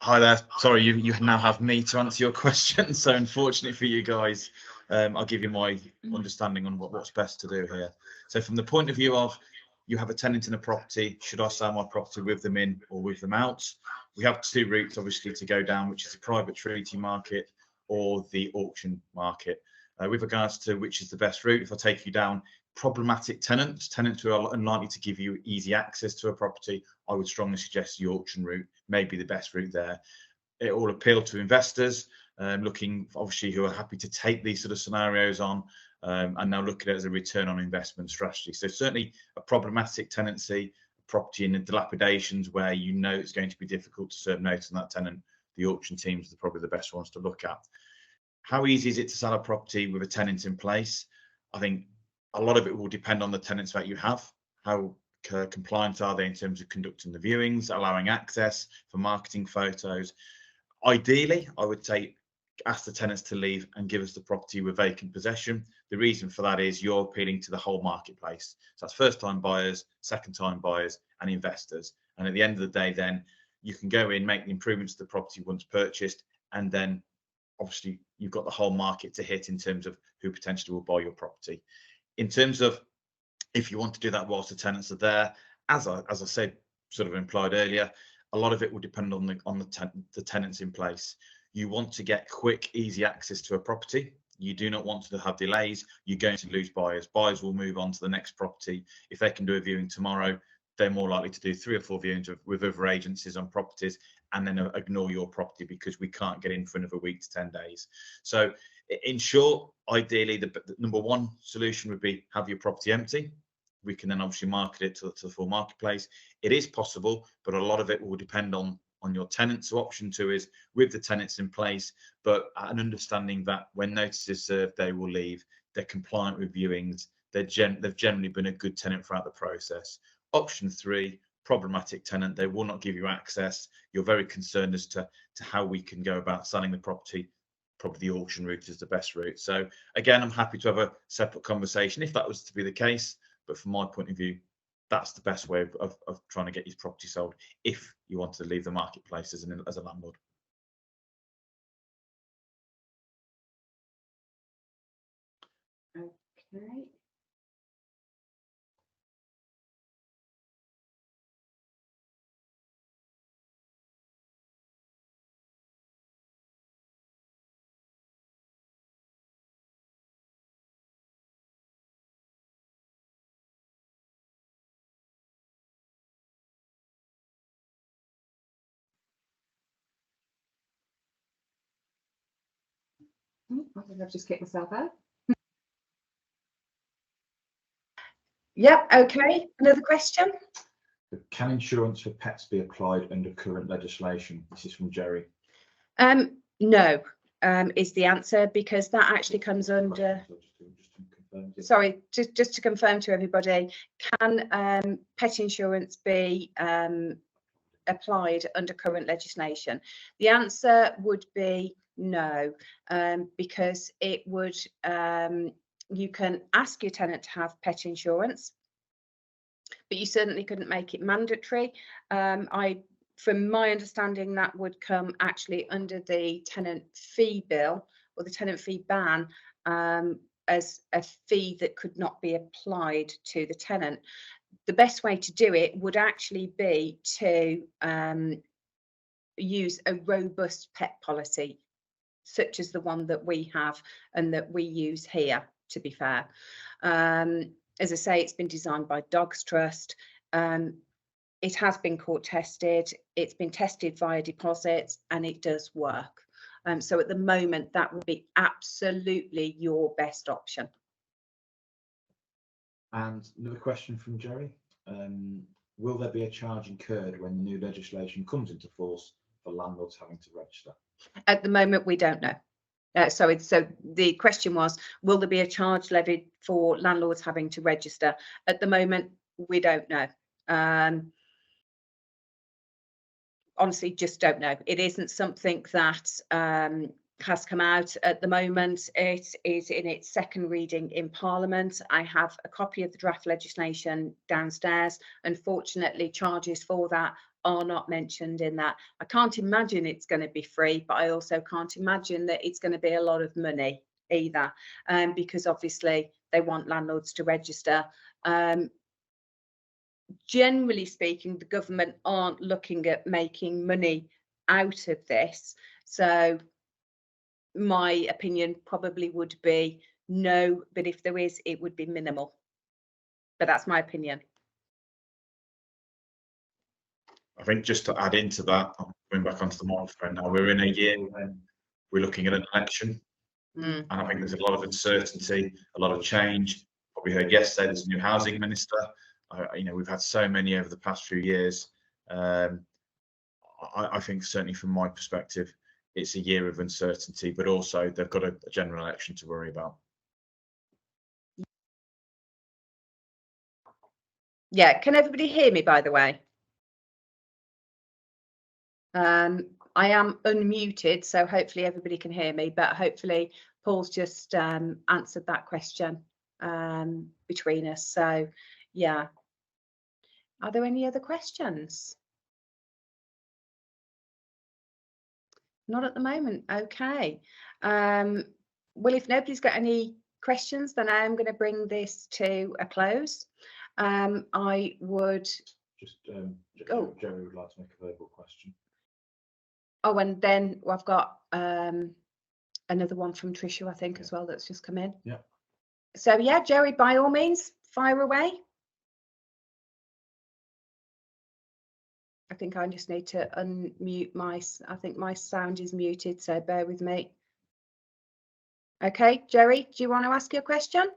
Hi there. Sorry, you now have me to answer your question. So unfortunately for you guys, I'll give you my understanding on what's best to do here. So from the point of view of you have a tenant in a property, should I sell my property with them in or with them out? We have two routes obviously to go down, which is the private treaty market or the auction market. With regards to which is the best route, if I take you down problematic tenants who are unlikely to give you easy access to a property, I would strongly suggest the auction route may be the best route there. It will appeal to investors looking obviously who are happy to take these sort of scenarios on and now look at it as a return on investment strategy. So certainly a problematic tenancy, property in the dilapidations where you know it's going to be difficult to serve notice on that tenant, the auction teams are probably the best ones to look at. How easy is it to sell a property with a tenant in place? I think a lot of it will depend on the tenants that you have. How compliant are they in terms of conducting the viewings, allowing access for marketing photos? Ideally, I would say ask the tenants to leave and give us the property with vacant possession. The reason for that is you're appealing to the whole marketplace. So that's first-time buyers, second-time buyers, and investors. And at the end of the day, then you can go in, make the improvements to the property once purchased, and then obviously you've got the whole market to hit in terms of who potentially will buy your property. In terms of if you want to do that whilst the tenants are there, as I said, sort of implied earlier, a lot of it will depend on the tenants in place. You want to get quick, easy access to a property. You do not want to have delays. You're going to lose buyers. Buyers will move on to the next property. If they can do a viewing tomorrow, they're more likely to do 3 or 4 viewings with other agencies on properties and then ignore your property because we can't get in for another week to 10 days. So In short, ideally, the number one solution would be have your property empty. We can then obviously market it to the full marketplace. It is possible, but a lot of it will depend on your tenants. So option two is with the tenants in place, but an understanding that when notice is served, they will leave. They're compliant with viewings. They've generally been a good tenant throughout the process. Option three, problematic tenant. They will not give you access. You're very concerned as to how we can go about selling the property. Probably the auction route is the best route. So again, I'm happy to have a separate conversation if that was to be the case. But from my point of view, that's the best way of trying to get your property sold if you want to leave the marketplace as a landlord. Okay. I think I've just kicked myself out. Yep, okay. Another question? Can insurance for pets be applied under current legislation? This is from Jerry. No, is the answer, because that actually comes under. Sorry, just to confirm to everybody, can pet insurance be applied under current legislation? The answer would be no, because it would, you can ask your tenant to have pet insurance, but you certainly couldn't make it mandatory. From my understanding, that would come actually under the tenant fee bill or the tenant fee ban, as a fee that could not be applied to the tenant. The best way to do it would actually be to use a robust pet policy, such as the one that we have and that we use here, to be fair. As I say, it's been designed by Dogs Trust. It has been court tested. It's been tested via deposits, and it does work. So at the moment, that would be absolutely your best option. And another question from Jerry. Will there be a charge incurred when new legislation comes into force for landlords having to register? At the moment, we don't know. So the question was, will there be a charge levied for landlords having to register? At the moment, we don't know. Honestly, just don't know. It isn't something that has come out at the moment. It is in its second reading in Parliament. I have a copy of the draft legislation downstairs. Unfortunately, charges for that are not mentioned in that. I can't imagine it's going to be free, but I also can't imagine that it's going to be a lot of money either, because obviously they want landlords to register. Generally speaking, the government aren't looking at making money out of this. So my opinion probably would be no, but if there is, it would be minimal. But that's my opinion. I think just to add into that, I'm going back onto the microphone now, we're in a year when we're looking at an election. And I think there's a lot of uncertainty, a lot of change. Probably heard yesterday there's a new housing minister. We've had so many over the past few years. I think certainly from my perspective, it's a year of uncertainty, but also they've got a general election to worry about. Yeah, can everybody hear me, by the way? I am unmuted, so hopefully everybody can hear me, but hopefully Paul's just answered that question between us. So yeah. Are there any other questions? Not at the moment. Okay. Well, if nobody's got any questions, then I am going to bring this to a close. I would just Jerry would like to make a verbal question. Oh, and then I've got another one from Tricia, I think, as well, that's just come in. Yeah. So yeah, Jerry, by all means, fire away. I think I just need to unmute I think my sound is muted, so bear with me. Okay, Jerry, do you want to ask your question?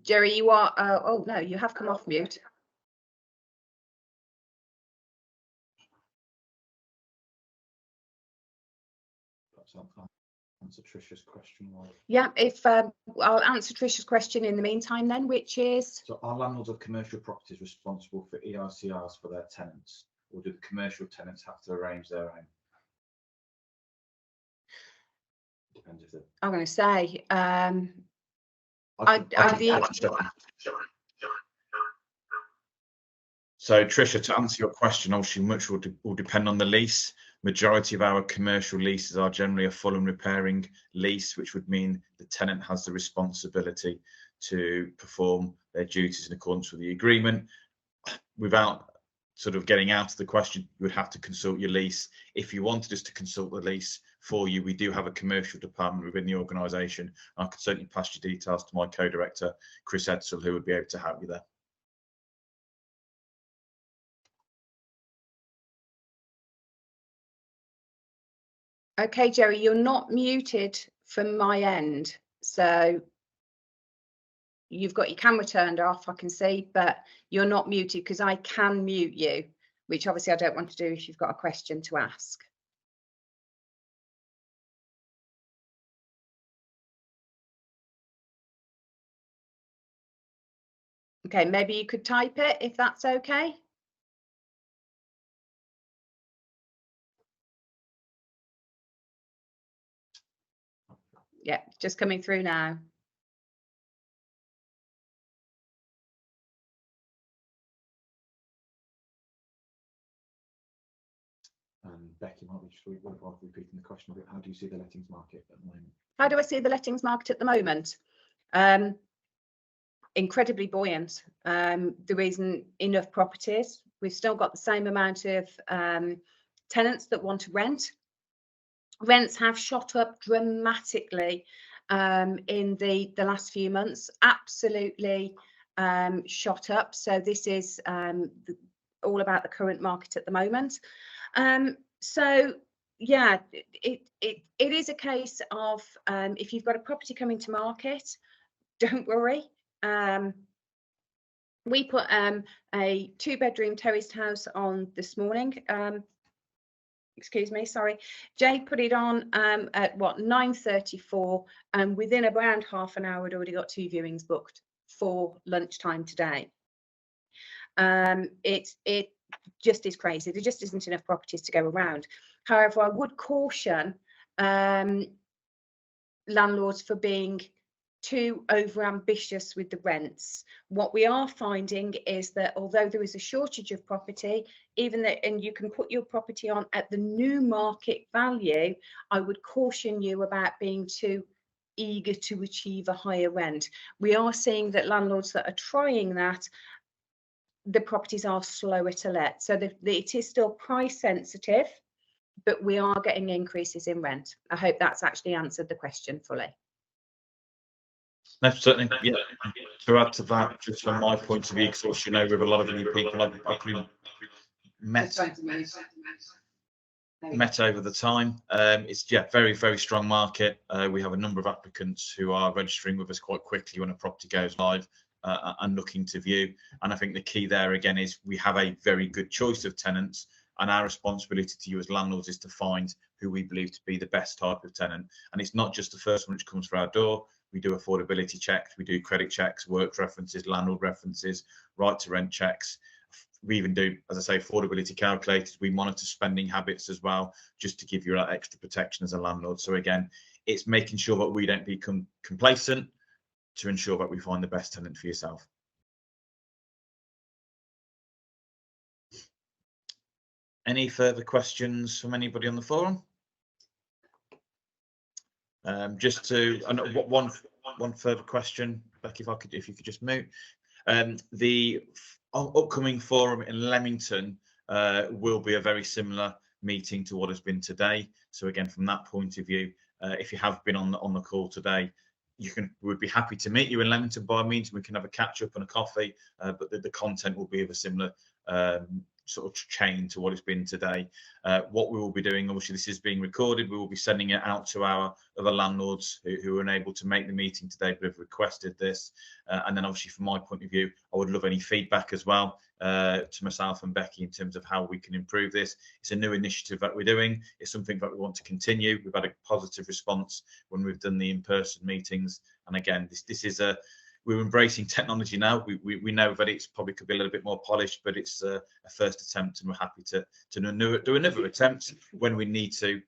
Jerry, you are, oh no, you have come off mute. I'll answer Trisha's question. Yeah, if I'll answer Trisha's question in the meantime then, which is? So are landlords of commercial properties responsible for EICRs for their tenants, or do the commercial tenants have to arrange their own? Depends if I'm going to say, So Trisha, to answer your question, obviously much will depend on the lease. Majority of our commercial leases are generally a full and repairing lease, which would mean the tenant has the responsibility to perform their duties in accordance with the agreement. Without sort of getting out of the question, you would have to consult your lease. If you wanted us to consult the lease for you, we do have a commercial department within the organisation. I could certainly pass your details to my co-director, Chris Edsel, who would be able to help you there. Okay, Jerry, you're not muted from my end. So you've got your camera turned off, I can see, but you're not muted because I can mute you, which obviously I don't want to do if you've got a question to ask. Okay, maybe you could type it if that's okay. Yeah, just coming through now. Becky, might be just repeating the question a bit. How do you see the lettings market at the moment? How do I see the lettings market at the moment? Incredibly buoyant. There isn't enough properties. We've still got the same amount of tenants that want to rent. Rents have shot up dramatically in the last few months, absolutely shot up. So this is all about the current market at the moment. So yeah, it is a case of if you've got a property coming to market, don't worry. We put a 2-bedroom terraced house on this morning. Excuse me, sorry. Jay put it on at what, 9:34, and within around half an hour, I'd already got 2 viewings booked for lunchtime today. It just is crazy. There just isn't enough properties to go around. However, I would caution landlords for being too over-ambitious with the rents. What we are finding is that although there is a shortage of property, even that, and you can put your property on at the new market value, I would caution you about being too eager to achieve a higher rent. We are seeing that landlords that are trying that, the properties are slower to let. So it is still price sensitive, but we are getting increases in rent. I hope that's actually answered the question fully. No, certainly, yeah. To add to that, just from my point of view, because you know, with a lot of new people I've met over the time, it's very, very strong market. We have a number of applicants who are registering with us quite quickly when a property goes live and looking to view. And I think the key there again is we have a very good choice of tenants, and our responsibility to you as landlords is to find who we believe to be the best type of tenant. And it's not just the first one which comes through our door. We do affordability checks, we do credit checks, work references, landlord references, right to rent checks. We even do, as I say, affordability calculators. We monitor spending habits as well, just to give you that extra protection as a landlord. So again, it's making sure that we don't become complacent to ensure that we find the best tenant for yourself. Any further questions from anybody on the forum? Just to one further question, Becky, if you could just mute. The upcoming forum in Leamington will be a very similar meeting to what has been today. So again, from that point of view, if you have been on the call today, we'd be happy to meet you in Leamington by means. We can have a catch up and a coffee, but the content will be of a similar sort of chain to what it's been today. What we will be doing, obviously this is being recorded, we will be sending it out to our other landlords who are unable to make the meeting today but have requested this. And then obviously from my point of view, I would love any feedback as well to myself and Becky in terms of how we can improve this. It's a new initiative that we're doing. It's something that we want to continue. We've had a positive response when we've done the in-person meetings. And again, this is we're embracing technology now. We know that it's probably could be a little bit more polished, but it's a first attempt, and we're happy to do another attempt when we need to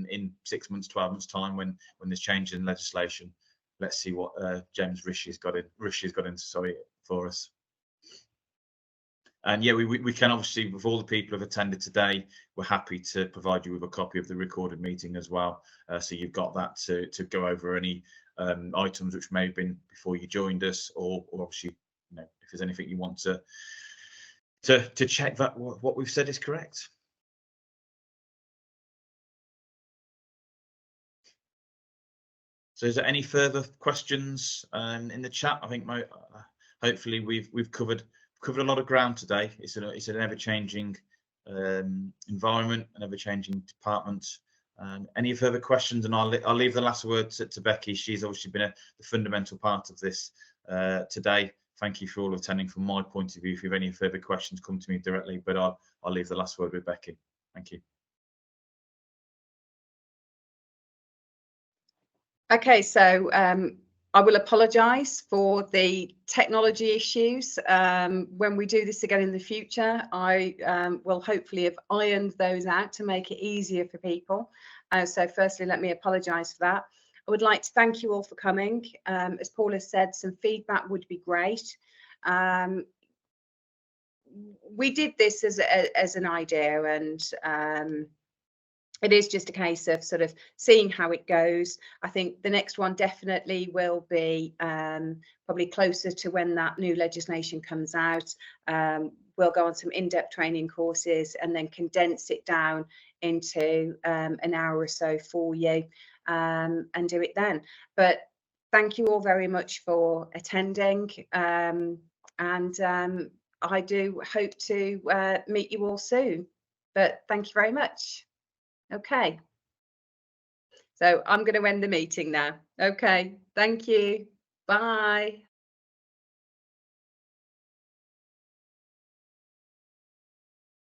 in 6 months, 12 months time when there's change in legislation. Let's see what James Rishi's got in for us. And yeah, we can obviously, with all the people who have attended today, we're happy to provide you with a copy of the recorded meeting as well. So you've got that to go over any items which may have been before you joined us, or obviously, if there's anything you want to check that what we've said is correct. So is there any further questions in the chat? I think hopefully we've covered a lot of ground today. It's an ever-changing environment, an ever-changing department. Any further questions, and I'll leave the last word to Becky. She's obviously been the fundamental part of this today. Thank you for all attending. From my point of view, if you have any further questions, come to me directly, but I'll leave the last word with Becky. Thank you. Okay, so I will apologise for the technology issues. When we do this again in the future, I will hopefully have ironed those out to make it easier for people. So firstly, let me apologise for that. I would like to thank you all for coming. As Paul has said, some feedback would be great. We did this as an idea, and it is just a case of sort of seeing how it goes. I think the next one definitely will be probably closer to when that new legislation comes out. We'll go on some in-depth training courses and then condense it down into an hour or so for you and do it then. But thank you all very much for attending. And I do hope to meet you all soon. But thank you very much. Okay, so I'm going to end the meeting now. Okay, thank you. Bye.